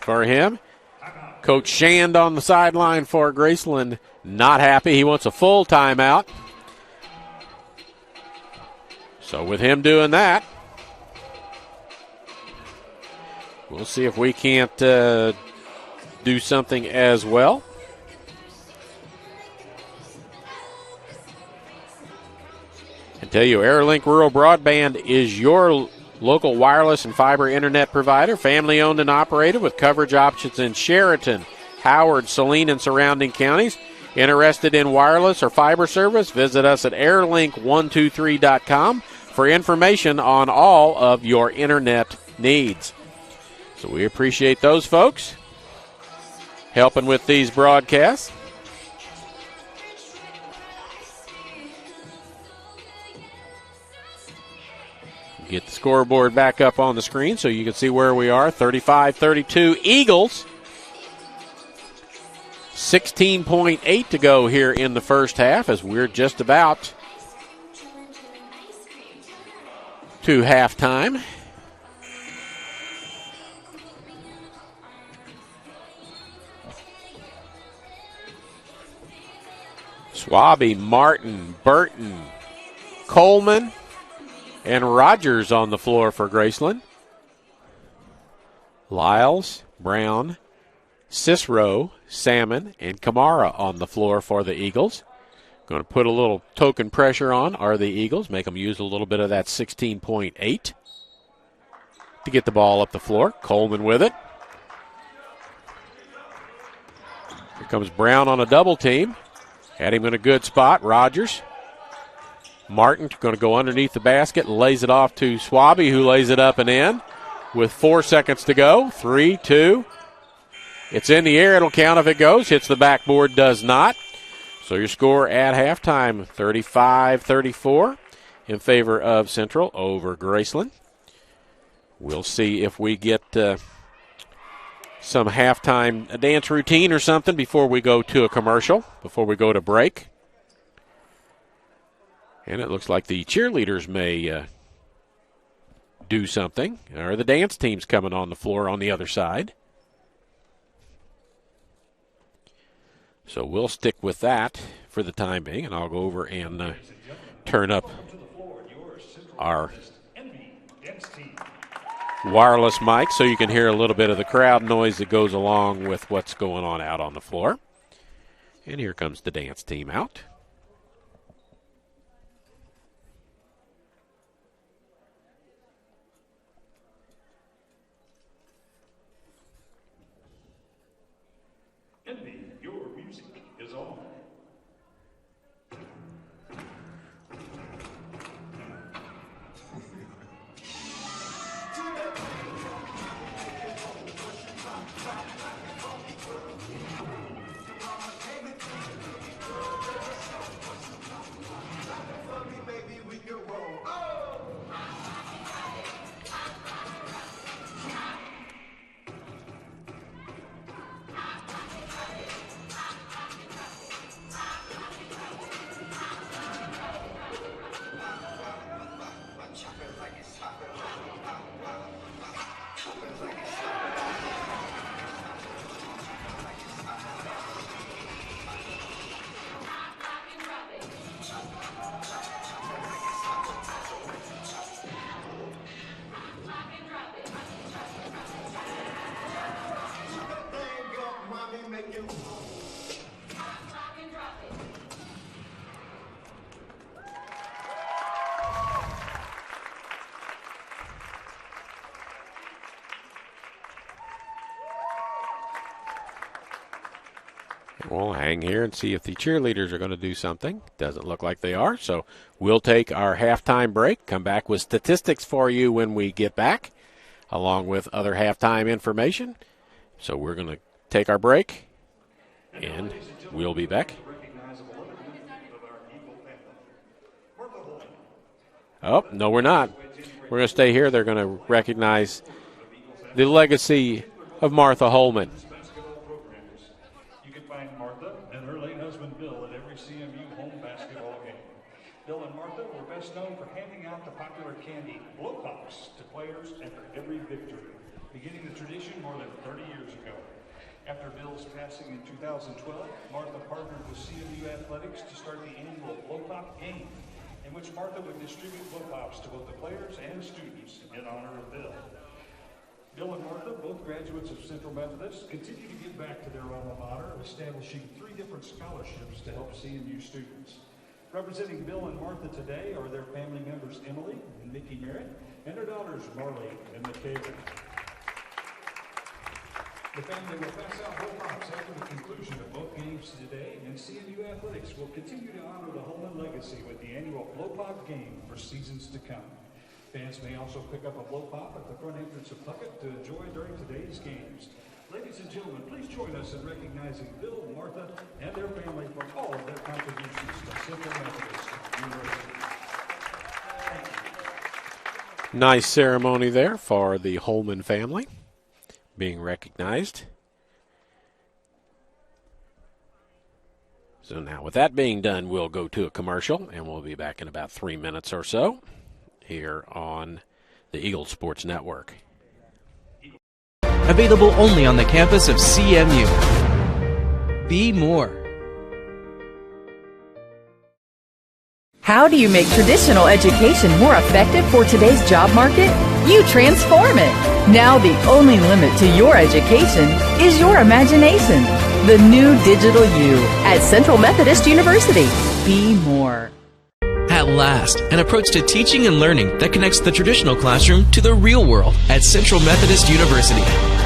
for him. Coach Shand on the sideline for Graceland, not happy. He wants a full timeout. So with him doing that, we'll see if we can't do something as well. And tell you, Airlink Rural Broadband is your local wireless and fiber internet provider, family owned and operated with coverage options in Sheraton, Howard, Saline, and surrounding counties. Interested in wireless or fiber service? Visit us at airlink123.com for information on all of your internet needs. So we appreciate those folks helping with these broadcasts. Get the scoreboard back up on the screen so you can see where we are. 35-32 Eagles. 16.8 to go here in the first half as we're just about to halftime. Swaby, Martin, Burton, Coleman, and Rogers on the floor for Graceland. Lyles, Brown, Cicero, Salmon, and Kamara on the floor for the Eagles. Going to put a little token pressure on are the Eagles, make them use a little bit of that 16.8 to get the ball up the floor. Coleman with it. Here comes Brown on a double team. Had him in a good spot. Rogers. Martin going to go underneath the basket and lays it off to Swaby, who lays it up and in with 4 seconds to go. 3, 2. It's in the air. It'll count if it goes. Hits the backboard, does not. So your score at halftime, 35-34 in favor of Central over Graceland. We'll see if we get some halftime dance routine or something before we go to a commercial, before we go to break. And it looks like the cheerleaders may do something, or the dance team's coming on the floor on the other side. So we'll stick with that for the time being, and I'll go over and turn up our wireless mic so you can hear a little bit of the crowd noise that goes along with what's going on out on the floor. And here comes the dance team out. We'll hang here and see if the cheerleaders are going to do something. Doesn't look like they are, so we'll take our halftime break, come back with statistics for you when we get back, along with other halftime information. So we're going to take our break, and we'll be back. Oh, no, we're not. We're going to stay here. They're going to recognize the legacy of Martha Holman. You can find Martha and her late husband Bill at every CMU home basketball game. Bill and Martha were best known for handing out the popular candy Blow Pops to players after every victory, beginning the tradition more than 30 years ago. After Bill's passing in 2012, Martha partnered with CMU Athletics to start the annual Blow Pop game, in which Martha would distribute Blow Pops to both the players and students in honor of Bill. Bill and Martha, both graduates of Central Methodist, continue to give back to their alma mater, establishing 3 different scholarships to help CMU students. Representing Bill and Martha today are their family members Emily and Mickey Merritt, and their daughters Marley and Michaela. The family will pass out Blow Pops after the conclusion of both games today, and CMU Athletics will continue to honor the Holman legacy with the annual Blow Pop game for seasons to come. Fans may also pick up a Blow Pop at the front entrance of Puckett to enjoy during today's games. Ladies and gentlemen, please join us in recognizing Bill, Martha, and their family for all of their contributions to Central Methodist University. Nice ceremony there for the Holman family being recognized. So now with that being done, we'll go to a commercial, and we'll be back in about 3 minutes or so here on the Eagle Sports Network. Available only on the campus of CMU. Be more. How do you make traditional education more effective for today's job market? You transform it. Now the only limit to your education is your imagination. The new digital you at Central Methodist University. Be more. At last, an approach to teaching and learning that connects the traditional classroom to the real world at Central Methodist University.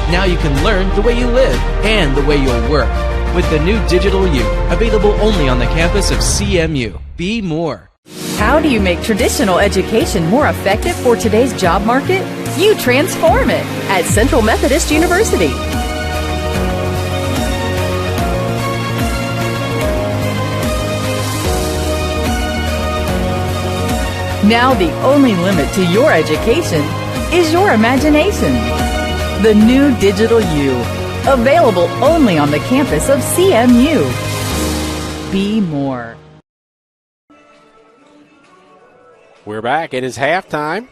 Now you can learn the way you live and the way you'll work with the new digital you, available only on the campus of CMU. Be more. How do you make traditional education more effective for today's job market? You transform it at Central Methodist University. Now the only limit to your education is your imagination. The new digital you, available only on the campus of CMU. Be more. We're back. It is halftime.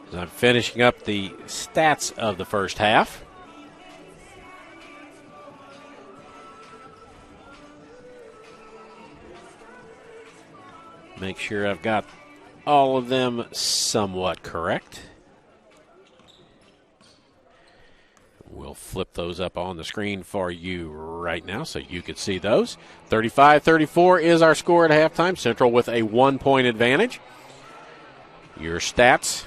As I'm finishing up the stats of the first half. Make sure I've got all of them somewhat correct. We'll flip those up on the screen for you right now so you can see those. 35-34 is our score at halftime. Central with a 1-point advantage. Your stats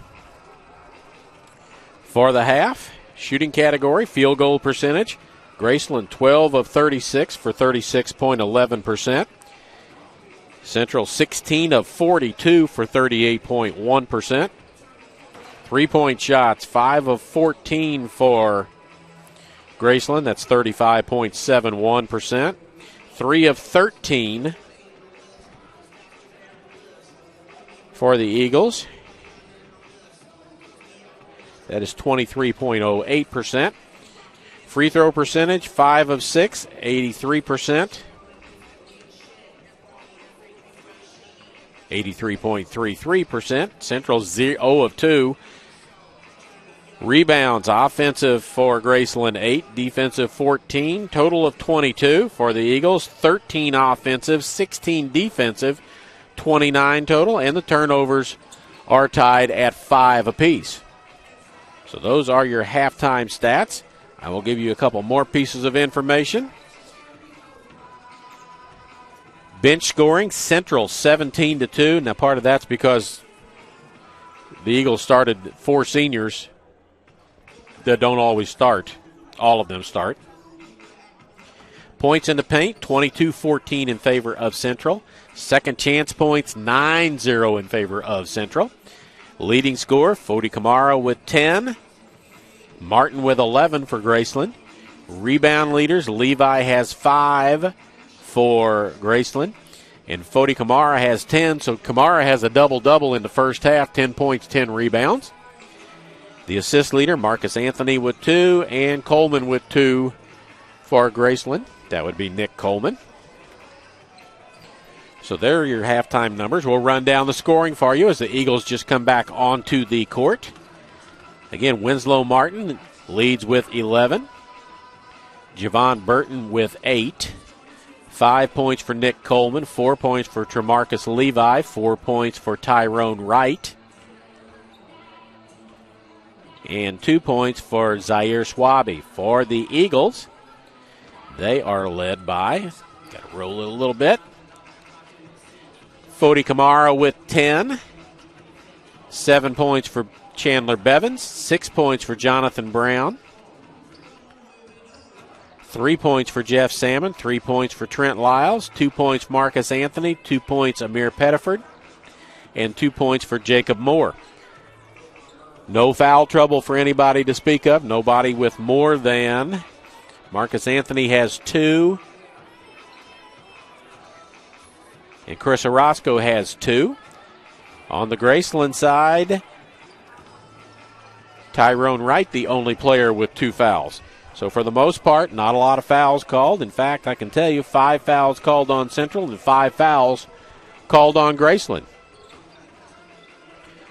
for the half. Shooting category, field goal percentage. Graceland 12 of 36 for 36.11%. Central 16 of 42 for 38.1%. 3-point shots, 5 of 14 for Graceland. That's 35.71%. 3 of 13 for the Eagles. That is 23.08%. Free throw percentage, 5 of 6, 83%. 83.33%. Central 0 of 2. Rebounds, offensive for Graceland 8, defensive 14, total of 22 for the Eagles, 13 offensive, 16 defensive, 29 total, and the turnovers are tied at 5 apiece. So those are your halftime stats. I will give you a couple more pieces of information. Bench scoring, Central 17-2. Now part of that's because the Eagles started 4 seniors that don't always start. All of them start. Points in the paint, 22-14 in favor of Central. Second chance points, 9-0 in favor of Central. Leading scorer, Fody Kamara with 10. Martin with 11 for Graceland. Rebound leaders, Levi has 5 for Graceland. And Fody Kamara has 10, so Kamara has a double-double in the first half, 10 points, 10 rebounds. The assist leader, Marcus Anthony with 2, and Coleman with 2 for Graceland. That would be Nick Coleman. So there are your halftime numbers. We'll run down the scoring for you as the Eagles just come back onto the court. Again, Winslow Martin leads with 11. Javon Burton with 8. 5 points for Nick Coleman. 4 points for Tremarcus Levi. 4 points for Tyrone Wright. And 2 points for Zaire Swaby. For the Eagles, they are led by, got to roll it a little bit, Fody Kamara with 10. 7 points for Chandler Bevins. 6 points for Jonathan Brown. 3 points for Jeff Salmon. 3 points for Trent Lyles. 2 points Marcus Anthony. 2 points Amir Pettiford. And 2 points for Jacob Moore. No foul trouble for anybody to speak of. Nobody with more than. Marcus Anthony has 2. And Chris Orozco has 2. On the Graceland side, Tyrone Wright, the only player with 2 fouls. So for the most part, not a lot of fouls called. In fact, I can tell you 5 fouls called on Central and 5 fouls called on Graceland.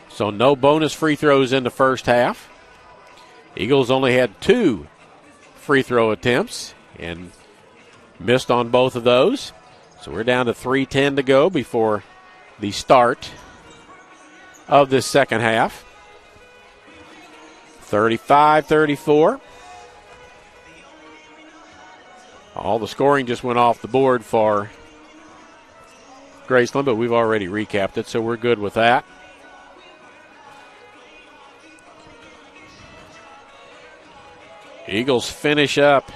So no bonus free throws in the first half. Eagles only had 2 free throw attempts and missed on both of those. So we're down to 3:10 to go before the start of this second half. 35-34. All the scoring just went off the board for Graceland, but we've already recapped it, so we're good with that. Eagles finish up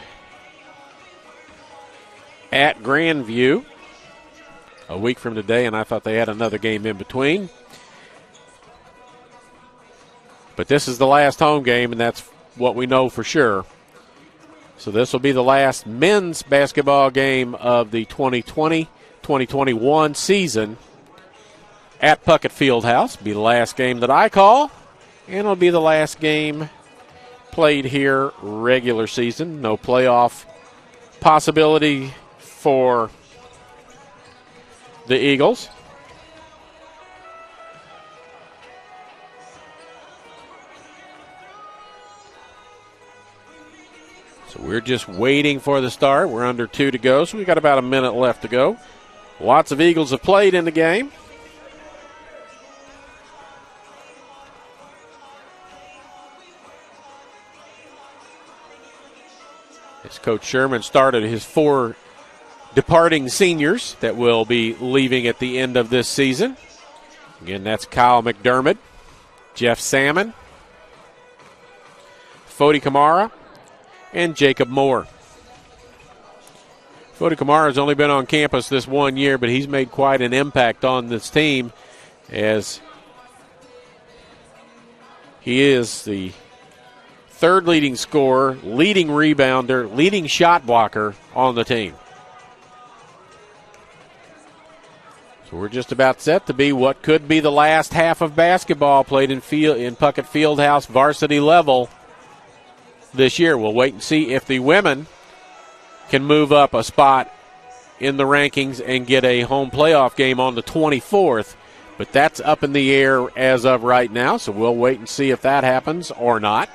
at Grandview a week from today, and I thought they had another game in between. But this is the last home game, and that's what we know for sure. So this will be the last men's basketball game of the 2020-2021 season at Puckett Fieldhouse. It'll be the last game that I call, and it'll be the last game played here regular season. No playoff possibility for the Eagles. So we're just waiting for the start. We're under 2 to go, so we've got about a minute left to go. Lots of Eagles have played in the game. As Coach Sherman started his 4 departing seniors that will be leaving at the end of this season. Again, that's Kyle McDermott, Jeff Salmon, Fody Kamara, and Jacob Moore. Fody Kamara has only been on campus this 1 year, but he's made quite an impact on this team as he is the 3rd leading scorer, leading rebounder, leading shot blocker on the team. So we're just about set to be what could be the last half of basketball played in Puckett Fieldhouse varsity level this year. We'll wait and see if the women can move up a spot in the rankings and get a home playoff game on the 24th. But that's up in the air as of right now, so we'll wait and see if that happens or not.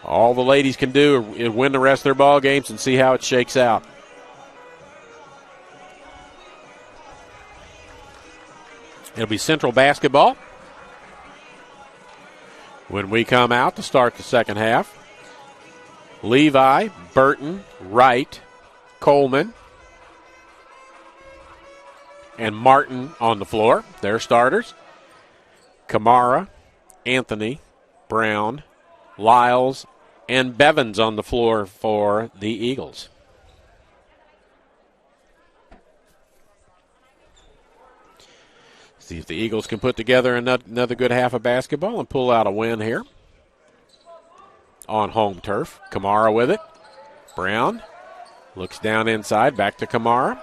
All the ladies can do is win the rest of their ball games and see how it shakes out. It'll be Central basketball when we come out to start the second half. Levi, Burton, Wright, Coleman, and Martin on the floor. They're starters. Kamara, Anthony, Brown, Lyles, and Bevins on the floor for the Eagles. See if the Eagles can put together another good half of basketball and pull out a win here on home turf. Kamara with it. Brown looks down inside, back to Kamara.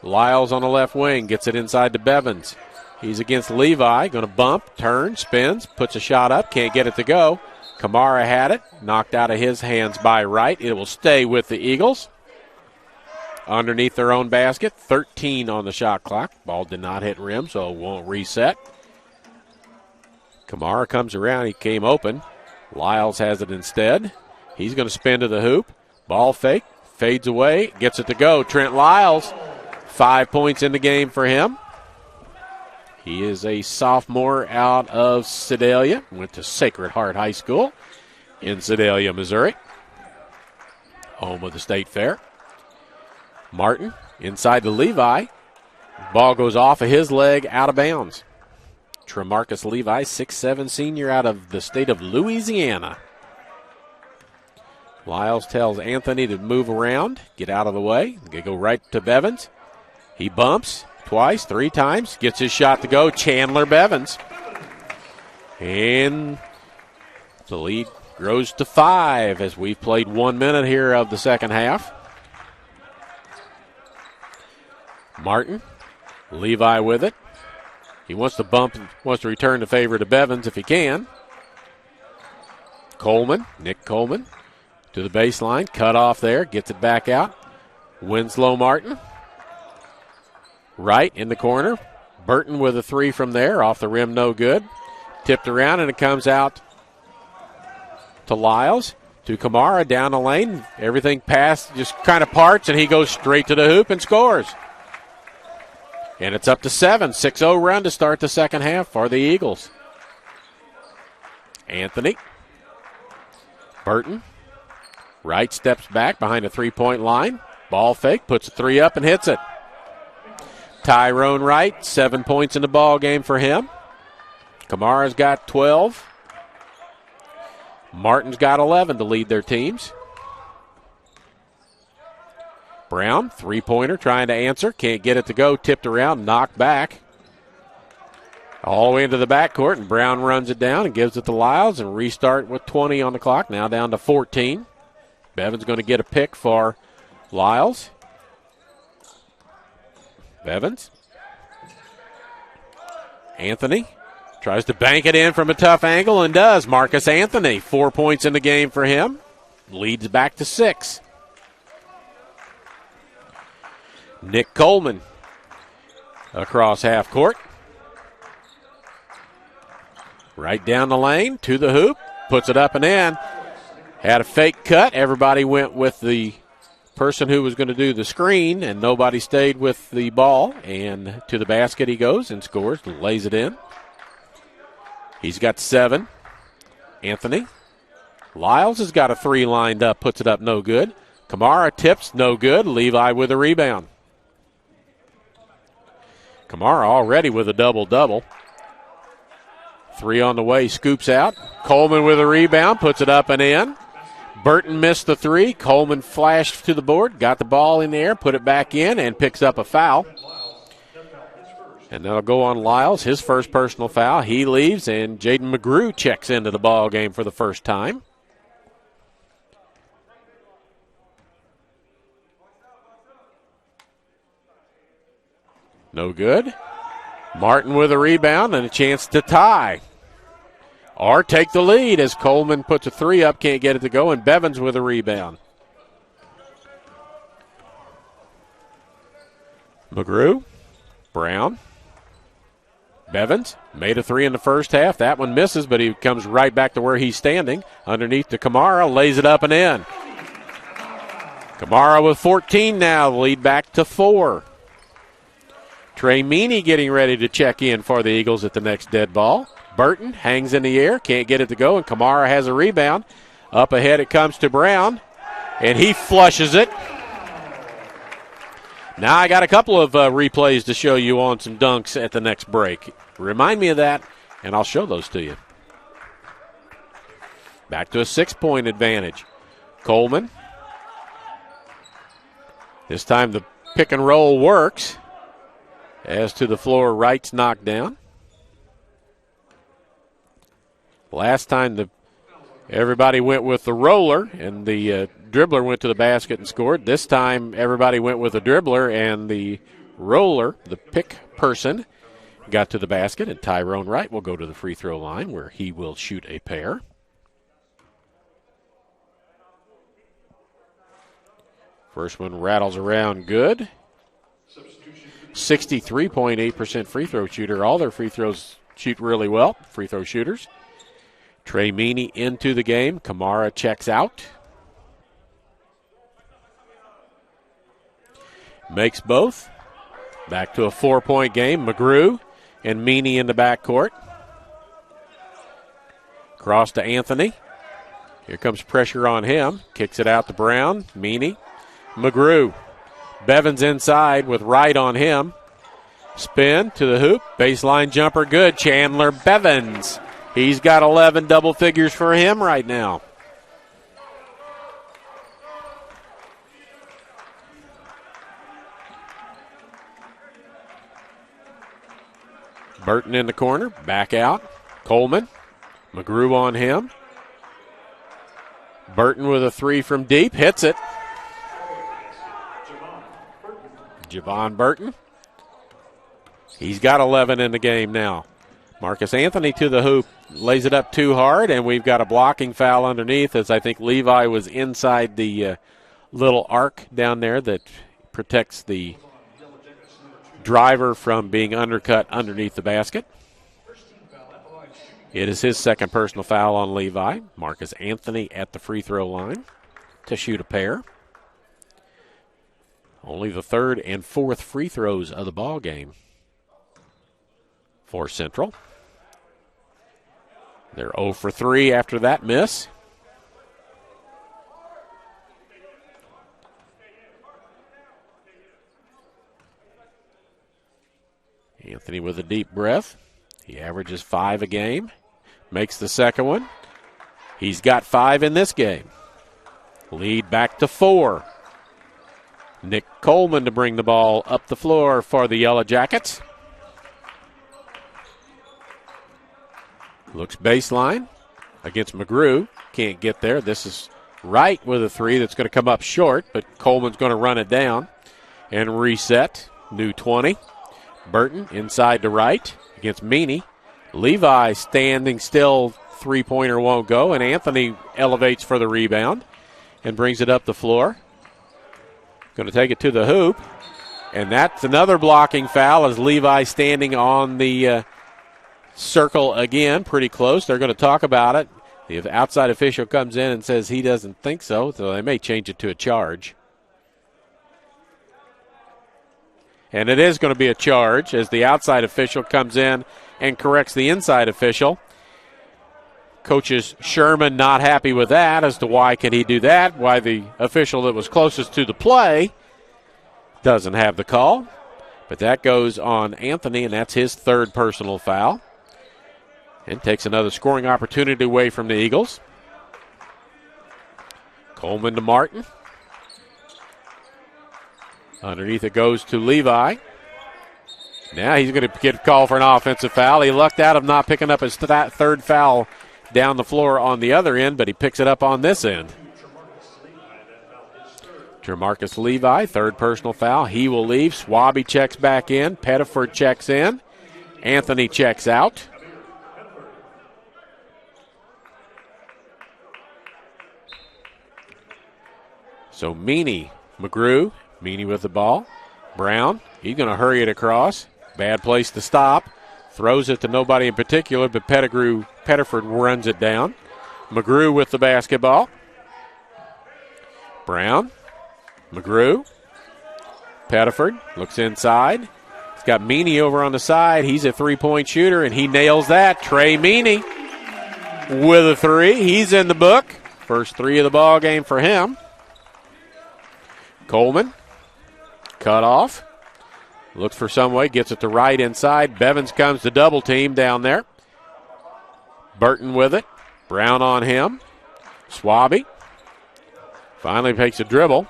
Lyles on the left wing, gets it inside to Bevins. He's against Levi, going to bump, turn, spins, puts a shot up, can't get it to go. Kamara had it, knocked out of his hands by Wright. It will stay with the Eagles. Underneath their own basket, 13 on the shot clock. Ball did not hit rim, so it won't reset. Kamara comes around, he came open. Lyles has it instead. He's going to spin to the hoop. Ball fake, fades away, gets it to go. Trent Lyles, 5 points in the game for him. He is a sophomore out of Sedalia. Went to Sacred Heart High School in Sedalia, Missouri. Home of the State Fair. Martin inside the Levi. Ball goes off of his leg, out of bounds. Tremarcus Levi, 6'7" senior out of the state of Louisiana. Lyles tells Anthony to move around, get out of the way. They go right to Bevins. He bumps twice, 3 times, gets his shot to go. Chandler Bevins. And the lead grows to 5 as we've played 1 minute here of the second half. Martin, Levi with it. He wants to bump, wants to return the favor to Bevins if he can. Coleman, Nick Coleman, to the baseline, cut off there, gets it back out. Winslow Martin. Right in the corner. Burton with a 3 from there, off the rim, no good. Tipped around and it comes out to Lyles, to Kamara, down the lane. Everything past just kind of parts and he goes straight to the hoop and scores. And it's up to 7. 6-0 run to start the second half for the Eagles. Anthony. Burton. Wright steps back behind the 3-point line. Ball fake, puts a 3 up and hits it. Tyrone Wright, 7 points in the ball game for him. Kamara's got 12. Martin's got 11 to lead their teams. Brown, 3-pointer, trying to answer. Can't get it to go. Tipped around, knocked back. All the way into the backcourt, and Brown runs it down and gives it to Lyles, and restart with 20 on the clock. Now down to 14. Bevan's going to get a pick for Lyles. Bevins. Anthony tries to bank it in from a tough angle and does. Marcus Anthony, 4 points in the game for him. Leads back to 6. Nick Coleman across half court. Right down the lane to the hoop. Puts it up and in. Had a fake cut. Everybody went with the person who was going to do the screen, and nobody stayed with the ball. And to the basket he goes and scores, lays it in. He's got 7. Anthony. Lyles has got a 3 lined up, puts it up, no good. Kamara tips, no good. Levi with a rebound. Kamara already with a double-double. 3 on the way, scoops out. Coleman with a rebound, puts it up and in. Burton missed the 3. Coleman flashed to the board, got the ball in the air, put it back in, and picks up a foul. And that'll go on Lyles, his first personal foul. He leaves, and Jaden McGrew checks into the ball game for the first time. No good. Martin with a rebound and a chance to tie. Or take the lead as Coleman puts a 3 up, can't get it to go, and Bevins with a rebound. McGrew, Brown, Bevins made a 3 in the first half. That one misses, but he comes right back to where he's standing. Underneath to Kamara, lays it up and in. Kamara with 14 now, lead back to 4. Trey Meany getting ready to check in for the Eagles at the next dead ball. Burton hangs in the air, can't get it to go, and Kamara has a rebound. Up ahead it comes to Brown, and he flushes it. Now I got a couple of replays to show you on some dunks at the next break. Remind me of that, and I'll show those to you. Back to a 6-point advantage. Coleman. This time the pick and roll works. As to the floor, Wright's knocked down. Last time everybody went with the roller and the dribbler went to the basket and scored. This time everybody went with the dribbler and the roller, the pick person, got to the basket, and Tyrone Wright will go to the free throw line where he will shoot a pair. First one rattles around good. 63.8% free throw shooter. All their free throws shoot really well, free throw shooters. Trey Meany into the game. Kamara checks out. Makes both. Back to a 4-point game. McGrew and Meany in the backcourt. Cross to Anthony. Here comes pressure on him. Kicks it out to Brown. Meany. McGrew. Bevins inside with Wright on him. Spin to the hoop. Baseline jumper good. Chandler Bevins. He's got 11 double figures for him right now. Burton in the corner. Back out. Coleman. McGrew on him. Burton with a three from deep. Hits it. Javon Burton. He's got 11 in the game now. Marcus Anthony to the hoop. Lays it up too hard, and we've got a blocking foul underneath as I think Levi was inside the little arc down there that protects the driver from being undercut underneath the basket. It is his second personal foul on Levi. Marcus Anthony at the free throw line to shoot a pair. Only the third and fourth free throws of the ball game for Central. They're 0 for 3 after that miss. Anthony with a deep breath. He averages 5 a game. Makes the second one. He's got 5 in this game. Lead back to 4. Nick Coleman to bring the ball up the floor for the Yellow Jackets. Looks baseline against McGrew. Can't get there. This is Wright with a three that's going to come up short, but Coleman's going to run it down and reset. New 20. Burton inside to Wright against Meany. Levi standing still. Three-pointer won't go, and Anthony elevates for the rebound and brings it up the floor. Going to take it to the hoop, and that's another blocking foul as Levi standing on the circle again, pretty close. They're going to talk about it. The outside official comes in and says he doesn't think so they may change it to a charge. And it is going to be a charge as the outside official comes in and corrects the inside official. Coaches Sherman not happy with that as to why can he do that, why the official that was closest to the play doesn't have the call. But that goes on Anthony, and that's his third personal foul. And takes another scoring opportunity away from the Eagles. Coleman to Martin. Underneath it goes to Levi. Now he's going to get called for an offensive foul. He lucked out of not picking up his third foul down the floor on the other end, but he picks it up on this end. Jermarcus Levi, third personal foul. He will leave. Swaby checks back in. Pettiford checks in. Anthony checks out. So Meany, McGrew, Meany with the ball. Brown, he's going to hurry it across. Bad place to stop. Throws it to nobody in particular, but Pettiford runs it down. McGrew with the basketball. Brown, McGrew, Pettiford looks inside. He's got Meany over on the side. He's a three-point shooter, and he nails that. Trey Meany with a three. He's in the book. First three of the ball game for him. Coleman, cut off. Looks for some way, gets it to right inside. Bevins comes to double team down there. Burton with it. Brown on him. Swaby finally takes a dribble.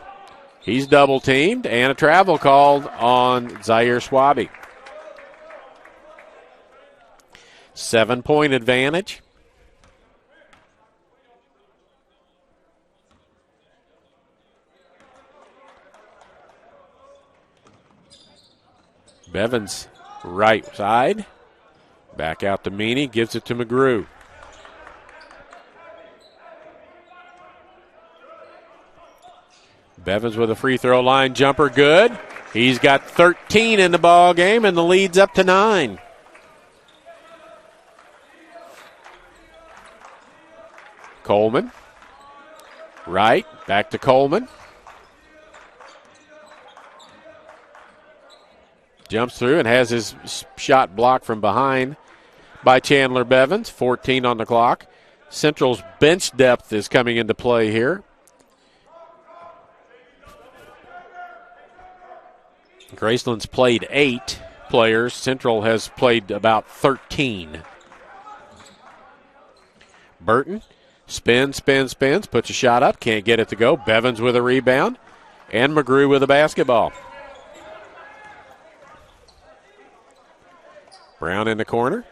He's double teamed and a travel called on Zaire Swaby. 7-point advantage. Bevins, right side. Back out to Meany, gives it to McGrew. Bevins with a free throw line jumper, good. He's got 13 in the ball game, and the lead's up to 9. Coleman, right, back to Coleman. Jumps through and has his shot blocked from behind by Chandler Bevins. 14 on the clock. Central's bench depth is coming into play here. Graceland's played 8 players. Central has played about 13. Burton spins, puts a shot up, can't get it to go. Bevins with a rebound, and McGrew with a basketball. Brown in the corner.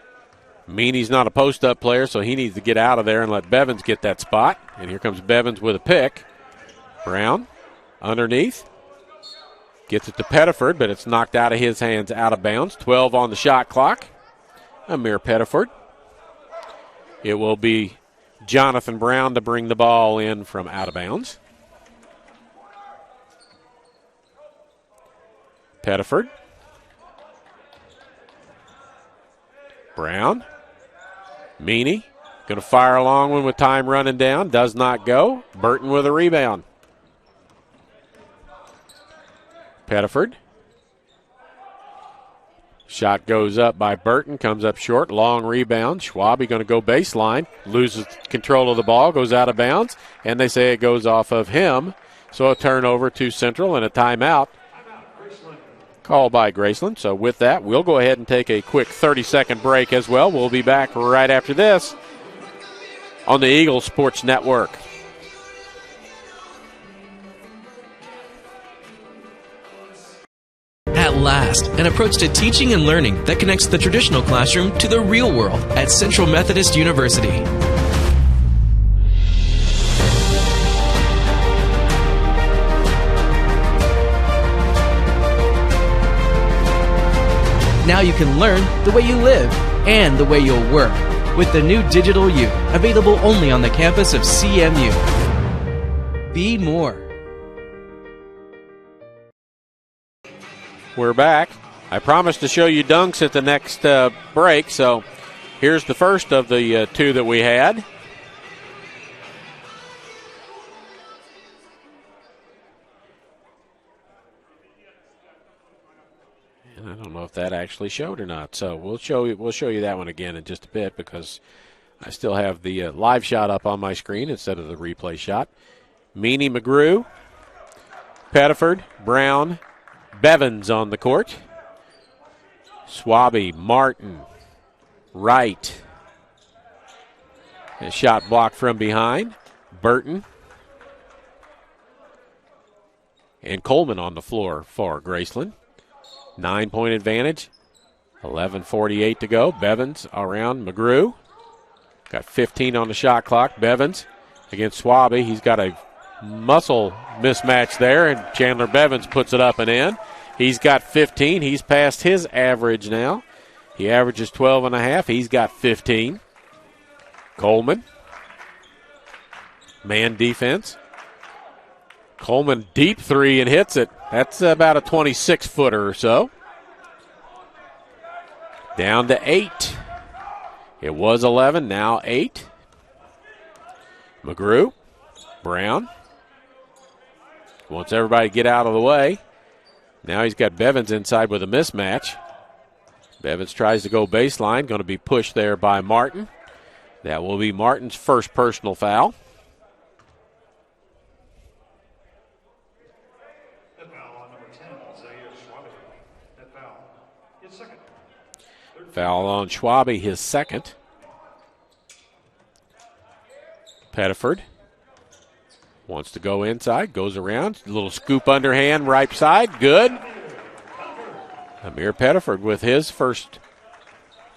Meany's not a post-up player, so he needs to get out of there and let Bevins get that spot. And here comes Bevins with a pick. Brown underneath. Gets it to Pettiford, but it's knocked out of his hands, out of bounds. 12 on the shot clock. Amir Pettiford. It will be Jonathan Brown to bring the ball in from out of bounds. Pettiford. Brown. Meany. Going to fire a long one with time running down. Does not go. Burton with a rebound. Pettiford. Shot goes up by Burton. Comes up short. Long rebound. Schwabe going to go baseline. Loses control of the ball. Goes out of bounds. And they say it goes off of him. So a turnover to Central and a timeout. Called by Graceland. So with that, we'll go ahead and take a quick 30-second break as well. We'll be back right after this on the Eagles Sports Network. At last, an approach to teaching and learning that connects the traditional classroom to the real world at Central Methodist University. Now you can learn the way you live and the way you'll work with the new Digital U, available only on the campus of CMU. Be more. We're back. I promised to show you dunks at the next break, so here's the first of the 2 that we had. And I don't know if that actually showed or not, so we'll show you that one again in just a bit because I still have the live shot up on my screen instead of the replay shot. Meany, McGrew, Pettiford, Brown, Bevins on the court. Schwabe, Martin, Wright. A shot blocked from behind. Burton. And Coleman on the floor for Graceland. 9-point advantage. 11:48 to go. Bevins around McGrew. Got 15 on the shot clock. Bevins against Schwabe. He's got a muscle mismatch there, and Chandler Bevins puts it up and in. He's got 15. He's past his average now. He averages 12 and a half. He's got 15. Coleman. Man defense. Coleman deep 3 and hits it. That's about a 26-footer or so. Down to 8. It was 11, now 8. McGrew. Brown. Wants everybody to get out of the way. Now he's got Bevins inside with a mismatch. Bevins tries to go baseline. Going to be pushed there by Martin. That will be Martin's first personal foul. Foul on Schwabe, his second. Pettiford wants to go inside, goes around. A little scoop underhand, right side, good. Amir Pettiford with his first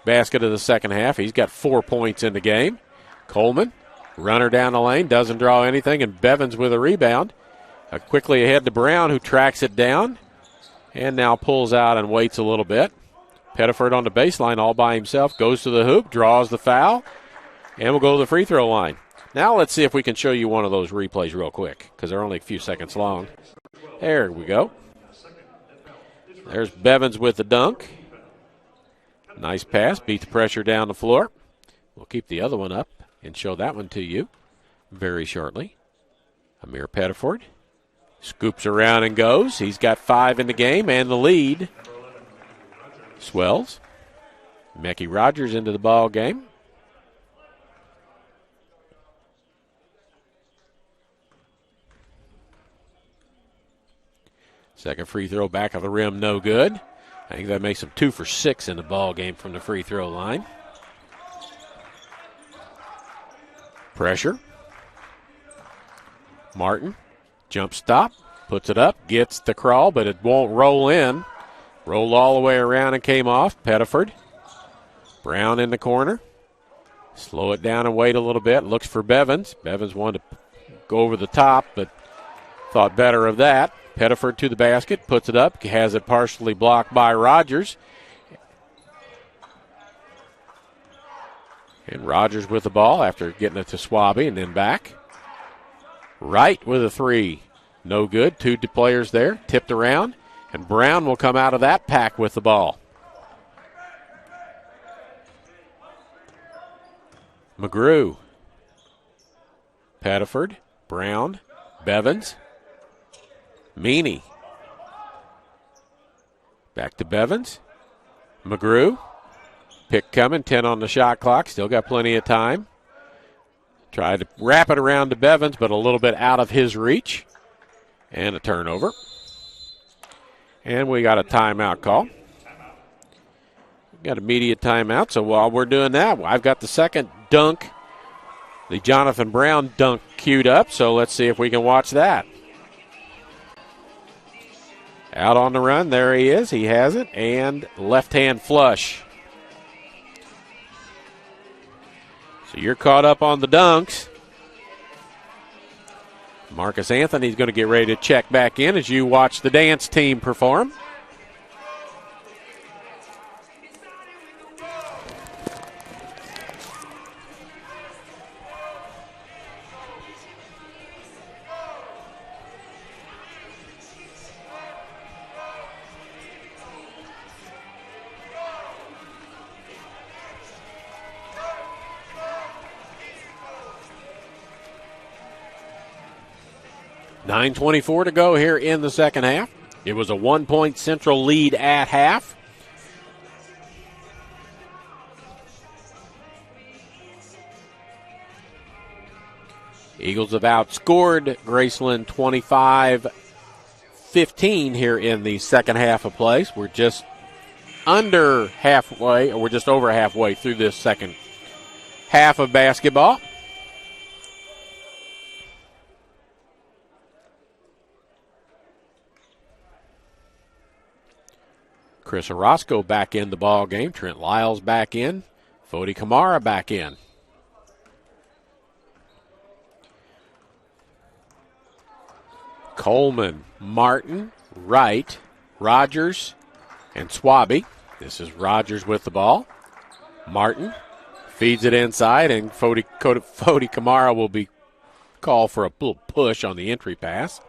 basket of the second half. He's got 4 points in the game. Coleman, runner down the lane, doesn't draw anything, and Bevins with a rebound. Quickly ahead to Brown, who tracks it down and now pulls out and waits a little bit. Pettiford on the baseline all by himself, goes to the hoop, draws the foul, and will go to the free throw line. Now let's see if we can show you one of those replays real quick because they're only a few seconds long. There we go. There's Bevins with the dunk. Nice pass, beat the pressure down the floor. We'll keep the other one up and show that one to you very shortly. Amir Pettiford scoops around and goes. He's got 5 in the game, and the lead swells. Mecky Rogers into the ball game. Second free throw back of the rim, no good. I think that makes him 2 for 6 in the ball game from the free throw line. Pressure. Martin, jump stop, puts it up, gets the crawl, but it won't roll in. Rolled all the way around and came off. Pettiford. Brown in the corner. Slow it down and wait a little bit. Looks for Bevins. Bevins wanted to go over the top, but thought better of that. Pettiford to the basket, puts it up, has it partially blocked by Rogers. And Rogers with the ball after getting it to Swaby and then back. Wright with a 3. No good. 2 players there. Tipped around. And Brown will come out of that pack with the ball. McGrew. Pettiford. Brown. Bevins. Meany. Back to Bevins. McGrew. Pick coming. 10 on the shot clock. Still got plenty of time. Tried to wrap it around to Bevins, but a little bit out of his reach. And a turnover. And we got a timeout call. Got immediate timeout, so while we're doing that, I've got the second dunk, the Jonathan Brown dunk queued up, so let's see if we can watch that. Out on the run, there he is, he has it, and left-hand flush. So you're caught up on the dunks. Marcus Anthony's going to get ready to check back in as you watch the dance team perform. .24 to go here in the second half. It was a 1-point Central lead at half. Eagles have outscored Graceland 25-15 here in the second half of play. We're just under halfway, or we're just over halfway through this second half of basketball. Chris Orozco back in the ball game. Trent Lyles back in. Fody Kamara back in. Coleman, Martin, Wright, Rogers, and Swaby. This is Rogers with the ball. Martin feeds it inside, and Fody Kamara will be called for a little push on the entry pass.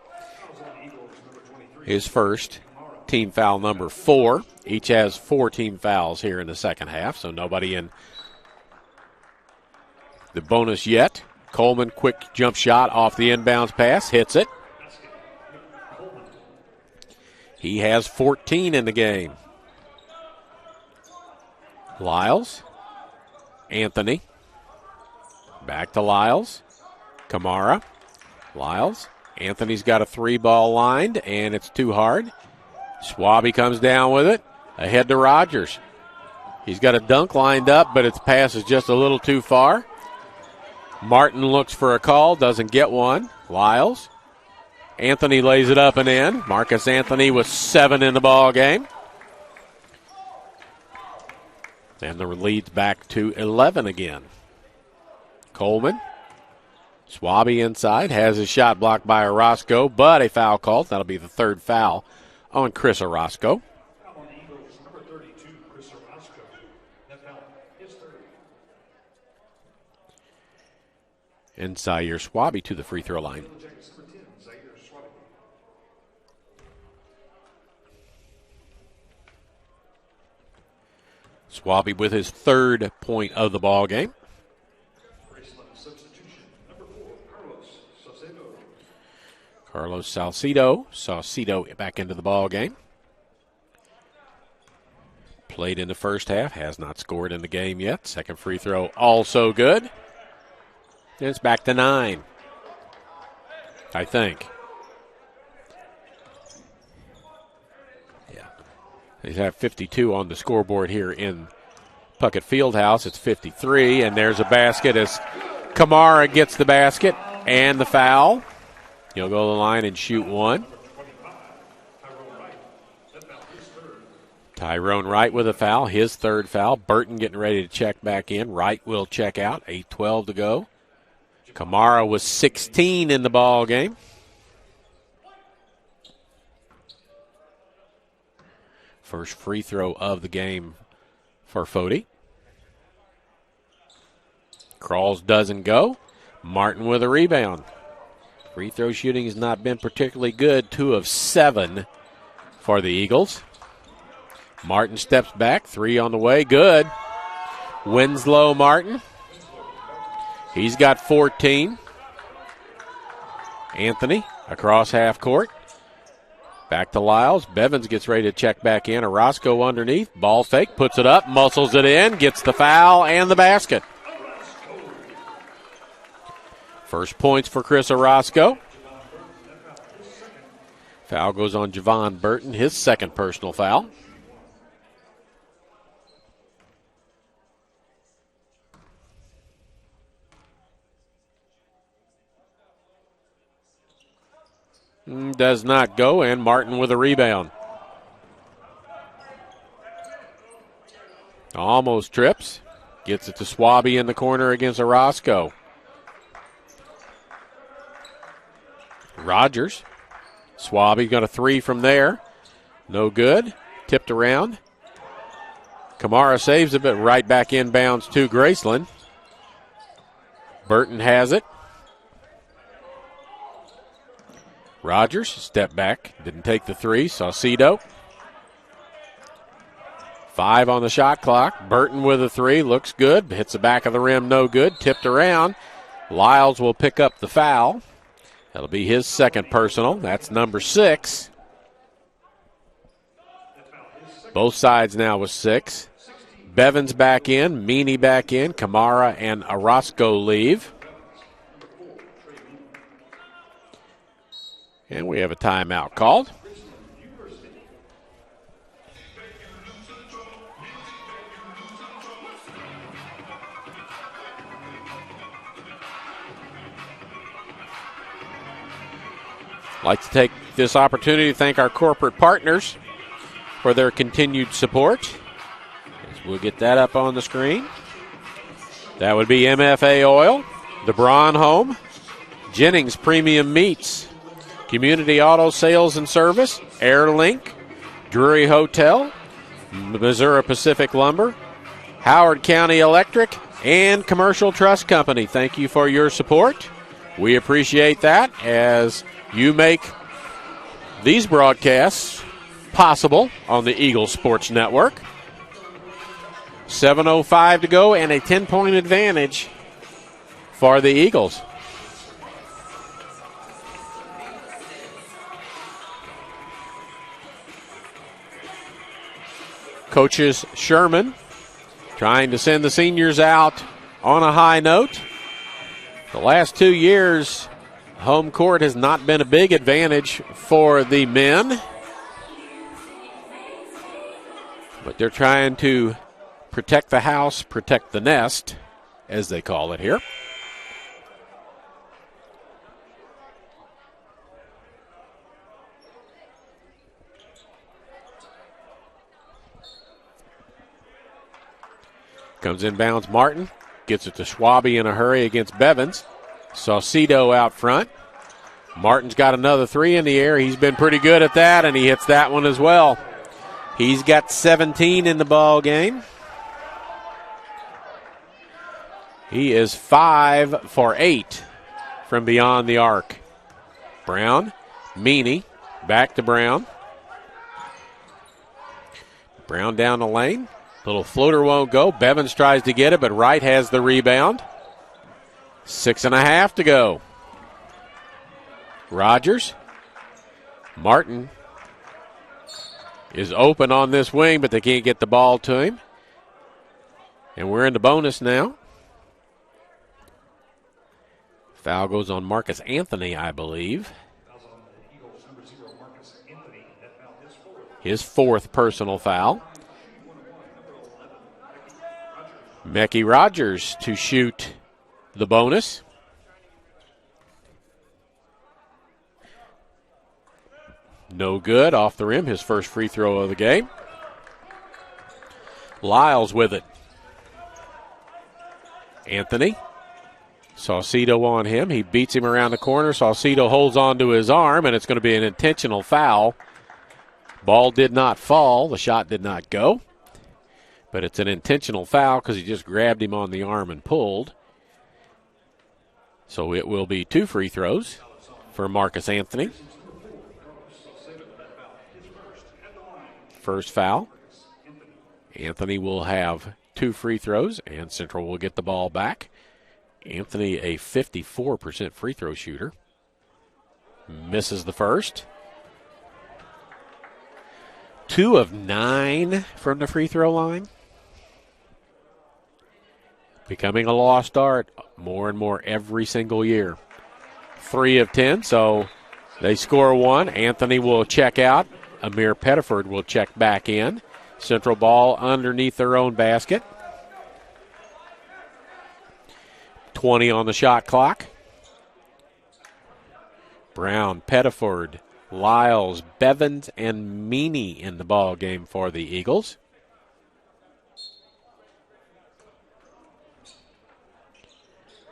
His first. Team foul number 4. Each has 4 team fouls here in the second half, so nobody in the bonus yet. Coleman, quick jump shot off the inbounds pass, hits it. He has 14 in the game. Lyles, Anthony, back to Lyles, Kamara, Lyles. Anthony's got a 3-ball lined, and it's too hard. Swaby comes down with it, ahead to Rogers. He's got a dunk lined up, but its pass is just a little too far. Martin looks for a call, doesn't get one. Lyles. Anthony lays it up and in. Marcus Anthony with 7 in the ball game. And the lead's back to 11 again. Coleman. Swaby inside, has his shot blocked by Orozco, but a foul called. That'll be the third foul on Chris Orozco. On the Eagles, number 32, Chris Orozco. That foul is third. And Zaire Swaby to the free throw line. Swaby with his third point of the ball game. Graceland substitution, number 4, Carlos Salcido. Salcido back into the ball game. Played in the first half, has not scored in the game yet. Second free throw also good. And it's back to 9, I think. Yeah. They have 52 on the scoreboard here in Puckett Fieldhouse. It's 53, and there's a basket as Kamara gets the basket and the foul. He'll go to the line and shoot one. Tyrone Wright with a foul, his third foul. Burton getting ready to check back in. Wright will check out. 8:12 to go. Kamara was 16 in the ball game. First free throw of the game for Fody. Crawls doesn't go. Martin with a rebound. Free throw shooting has not been particularly good. 2 of 7 for the Eagles. Martin steps back. 3 on the way. Good. Winslow Martin. He's got 14. Anthony across half court. Back to Lyles. Bevins gets ready to check back in. Orozco underneath. Ball fake. Puts it up. Muscles it in. Gets the foul and the basket. First points for Chris Orozco. Foul goes on Javon Burton. His second personal foul. Does not go, and Martin with a rebound. Almost trips. Gets it to Swaby in the corner against Orozco. Rogers. Swaby got a 3 from there. No good. Tipped around. Kamara saves it, but right back inbounds to Graceland. Burton has it. Rogers, step back, didn't take the 3. Saucedo. 5 on the shot clock. Burton with a 3, looks good. Hits the back of the rim, no good. Tipped around. Lyles will pick up the foul. That'll be his second personal. That's number 6. Both sides now with 6. Bevins back in, Meany back in, Kamara and Orozco leave. And we have a timeout called. I'd like to take this opportunity to thank our corporate partners for their continued support. We'll get that up on the screen. That would be MFA Oil, the Braun Home, Jennings Premium Meats, Community Auto Sales and Service, Airlink, Drury Hotel, Missouri Pacific Lumber, Howard County Electric, and Commercial Trust Company. Thank you for your support. We appreciate that as you make these broadcasts possible on the Eagle Sports Network. 7:05 to go and a 10-point advantage for the Eagles. Coaches Sherman trying to send the seniors out on a high note. The last 2 years, home court has not been a big advantage for the men. But they're trying to protect the house, protect the nest, as they call it here. Comes inbounds. Martin gets it to Schwabe in a hurry against Bevins. Saucedo out front. Martin's got another three in the air. He's been pretty good at that, and he hits that one as well. He's got 17 in the ball game. He is 5 for 8 from beyond the arc. Brown, Meany, back to Brown. Brown down the lane. Little floater won't go. Bevins tries to get it, but Wright has the rebound. 6.5 to go. Rogers. Martin is open on this wing, but they can't get the ball to him. And we're in the bonus now. Foul goes on Marcus Anthony, I believe. His fourth personal foul. Mecky Rogers to shoot the bonus. No good, off the rim, his first free throw of the game. Lyles with it. Anthony. Saucedo on him. He beats him around the corner. Saucedo holds on to his arm, and it's going to be an intentional foul. Ball did not fall. The shot did not go. But it's an intentional foul because he just grabbed him on the arm and pulled. So it will be 2 free throws for Marcus Anthony. First foul. Anthony will have 2 free throws, and Central will get the ball back. Anthony, a 54% free throw shooter. Misses the first. 2 of 9 from the free throw line. Becoming a lost art more and more every single year. 3 of 10, so they score 1. Anthony will check out. Amir Pettiford will check back in. Central ball underneath their own basket. 20 on the shot clock. Brown, Pettiford, Lyles, Bevins, and Meany in the ball game for the Eagles.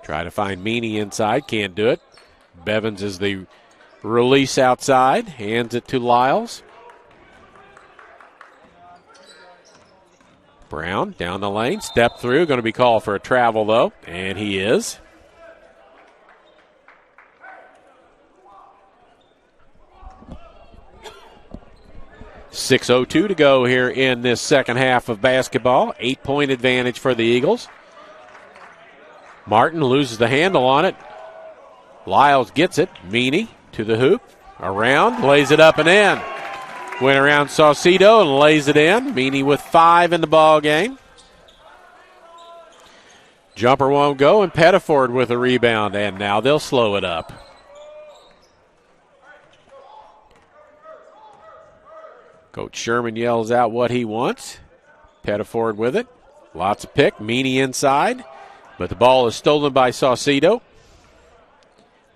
Try to find Meany inside, can't do it. Bevins is the release outside, hands it to Lyles. Brown down the lane, step through, going to be called for a travel though, and he is. .6:02 to go here in this second half of basketball. 8-point advantage for the Eagles. Martin loses the handle on it. Lyles gets it. Meany to the hoop. Around, lays it up and in. Went around Saucedo and lays it in. Meany with 5 in the ball game. Jumper won't go, and Pettiford with a rebound, and now they'll slow it up. Coach Sherman yells out what he wants. Pettiford with it. Lots of pick. Meany inside, but the ball is stolen by Saucedo.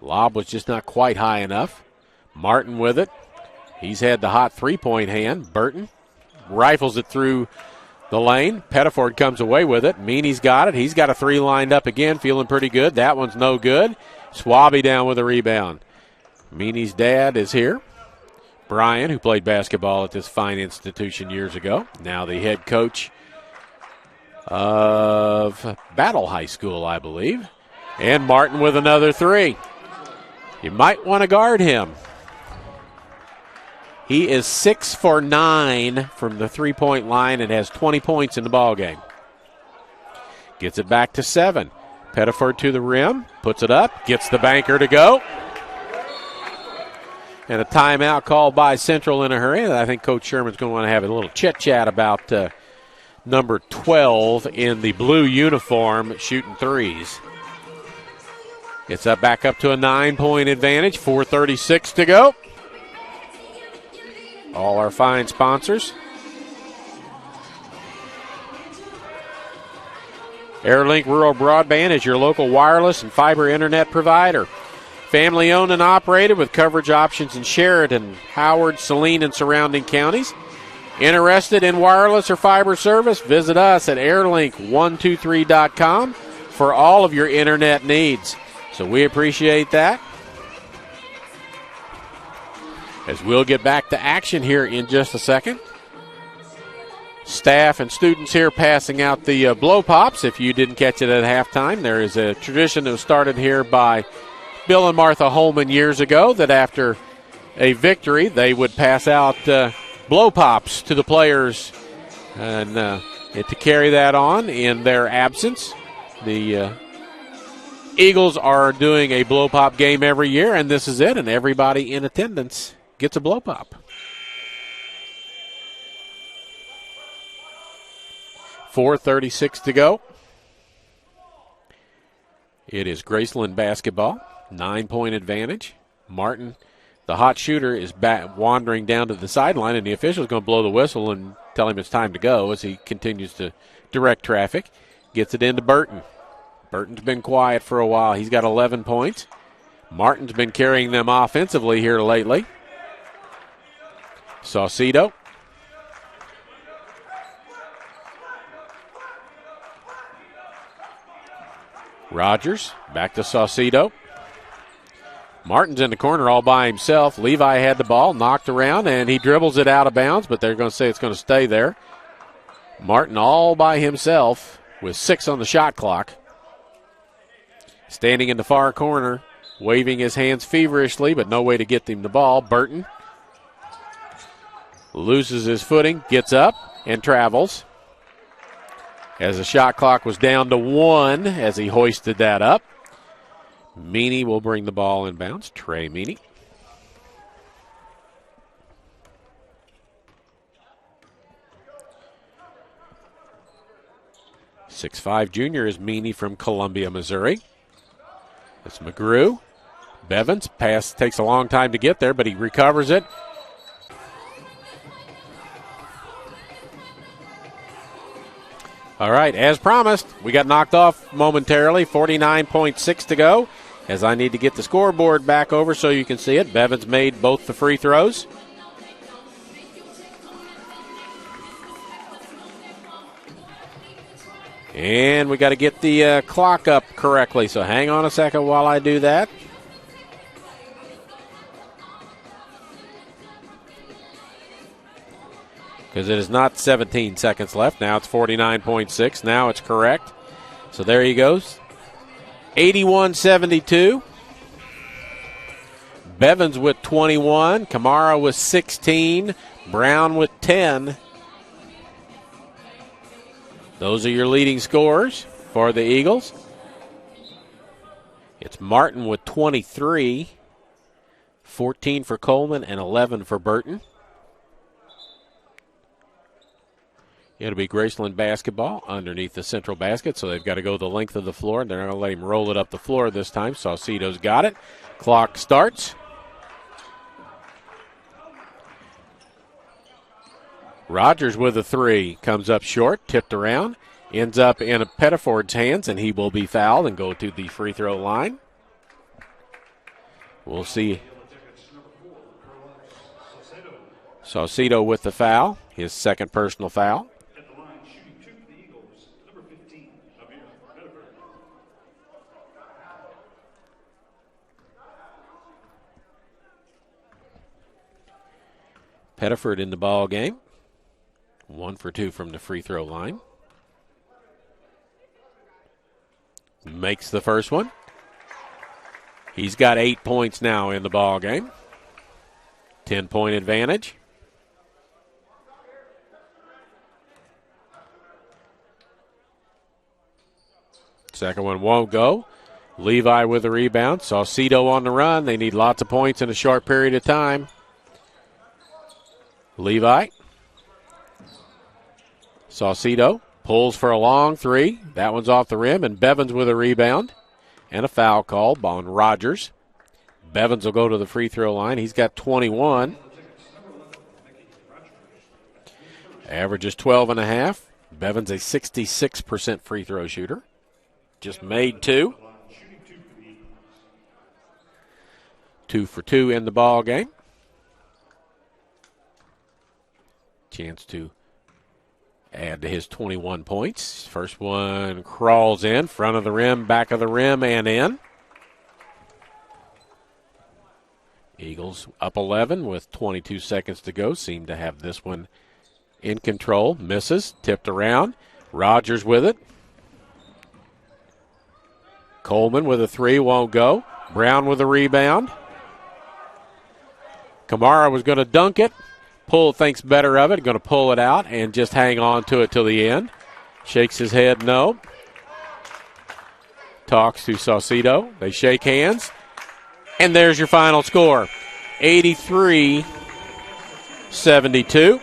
Lob was just not quite high enough. Martin with it. He's had the hot three-point hand. Burton rifles it through the lane. Pettiford comes away with it. Meany's got it. He's got a 3 lined up again, feeling pretty good. That one's no good. Schwabe down with a rebound. Meany's dad is here. Brian, who played basketball at this fine institution years ago, now the head coach of Battle High School, I believe. And Martin with another 3. You might want to guard him. He is 6 for 9 from the three-point line and has 20 points in the ballgame. Gets it back to 7. Pettiford to the rim, puts it up, gets the banker to go. And a timeout called by Central in a hurry. And I think Coach Sherman's going to want to have a little chit-chat about number 12 in the blue uniform shooting threes. It's back up to a 9-point advantage, 4:36 to go. All our fine sponsors. AirLink Rural Broadband is your local wireless and fiber internet provider. Family owned and operated with coverage options in Sheridan, Howard, Saline, and surrounding counties. Interested in wireless or fiber service? Visit us at airlink123.com for all of your internet needs. So we appreciate that. As we'll get back to action here in just a second. Staff and students here passing out the blow pops. If you didn't catch it at halftime, there is a tradition that was started here by Bill and Martha Holman years ago that after a victory, they would pass out blow pops to the players and to carry that on in their absence. The Eagles are doing a blow pop game every year, and this is it, and everybody in attendance gets a blow pop. 4:36 to go. It is Graceland basketball, 9-point advantage. Martin, the hot shooter, is wandering down to the sideline, and the official is going to blow the whistle and tell him it's time to go as he continues to direct traffic. Gets it into Burton. Burton's been quiet for a while. He's got 11 points. Martin's been carrying them offensively here lately. Saucedo. Rogers, back to Saucedo. Martin's in the corner all by himself. Levi had the ball, knocked around, and he dribbles it out of bounds, but they're going to say it's going to stay there. Martin all by himself with 6 on the shot clock. Standing in the far corner, waving his hands feverishly, but no way to get him the ball. Burton loses his footing, gets up, and travels. As the shot clock was down to 1 as he hoisted that up. Meany will bring the ball in bounds. Trey Meany. .65 junior is Meany from Columbia, Missouri. It's McGrew. Bevins. Pass takes a long time to get there, but he recovers it. All right, as promised, we got knocked off momentarily. 49.6 to go. As I need to get the scoreboard back over so you can see it. Bevins made both the free throws. And we got to get the clock up correctly, so hang on a second while I do that. Because it is not 17 seconds left. Now it's 49.6. Now it's correct. So there he goes. 81-72. Bevins with 21. Kamara with 16. Brown with 10. Those are your leading scorers for the Eagles. It's Martin with 23. 14 for Coleman and 11 for Burton. It'll be Graceland basketball underneath the central basket, so they've got to go the length of the floor. They're not going to let him roll it up the floor this time. Saucedo's got it. Clock starts. Rogers with a 3. Comes up short, tipped around. Ends up in Pettiford's hands, and he will be fouled and go to the free throw line. We'll see. Saucedo with the foul, his second personal foul. Pettiford in the ball game. 1 for 2 from the free throw line. Makes the first one. He's got 8 points now in the ball game. 10-point advantage. Second one won't go. Levi with the rebound. Saucedo on the run. They need lots of points in a short period of time. Levi. Saucedo pulls for a long 3. That one's off the rim, and Bevins with a rebound. And a foul call on Rogers. Bevins will go to the free throw line. He's got 21. Average is 12.5. Bevins a 66% free throw shooter. Just made 2. 2 for 2 in the ball game. Chance to add to his 21 points. First one crawls in, front of the rim, back of the rim, and in. Eagles up 11 with 22 seconds to go. Seem to have this one in control. Misses, tipped around. Rogers with it. Coleman with a three, won't go. Brown with a rebound. Kamara was going to dunk it. Thinks better of it, going to pull it out and just hang on to it till the end. Shakes his head no. Talks to Saucedo. They shake hands. And there's your final score, 83-72.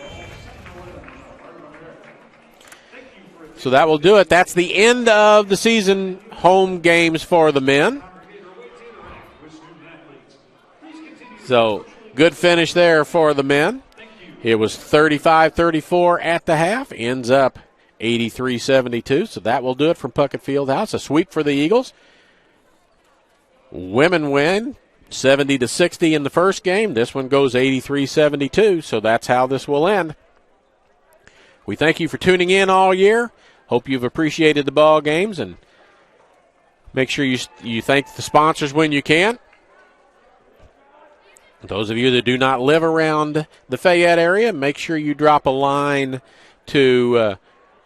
So that will do it. That's the end of the season home games for the men. So good finish there for the men. It was 35-34 at the half. Ends up 83-72. So that will do it from Puckett Fieldhouse. A sweep for the Eagles. Women win 70-60 in the first game. This one goes 83-72. So that's how this will end. We thank you for tuning in all year. Hope you've appreciated the ball games, and make sure you thank the sponsors when you can. Those of you that do not live around the Fayette area, make sure you drop a line to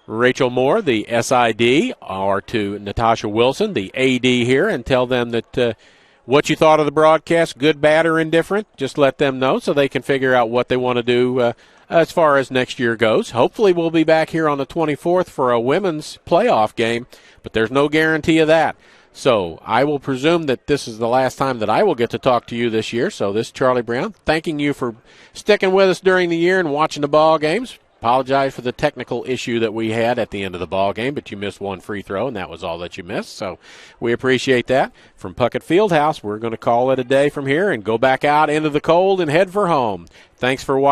Rachel Moore, the SID, or to Natasha Wilson, the AD here, and tell them that what you thought of the broadcast, good, bad, or indifferent. Just let them know so they can figure out what they want to do as far as next year goes. Hopefully we'll be back here on the 24th for a women's playoff game, but there's no guarantee of that. So I will presume that this is the last time that I will get to talk to you this year. So this is Charlie Brown, thanking you for sticking with us during the year and watching the ball games. Apologize for the technical issue that we had at the end of the ball game, but you missed one free throw, and that was all that you missed. So we appreciate that. From Puckett Fieldhouse, we're going to call it a day from here and go back out into the cold and head for home. Thanks for watching.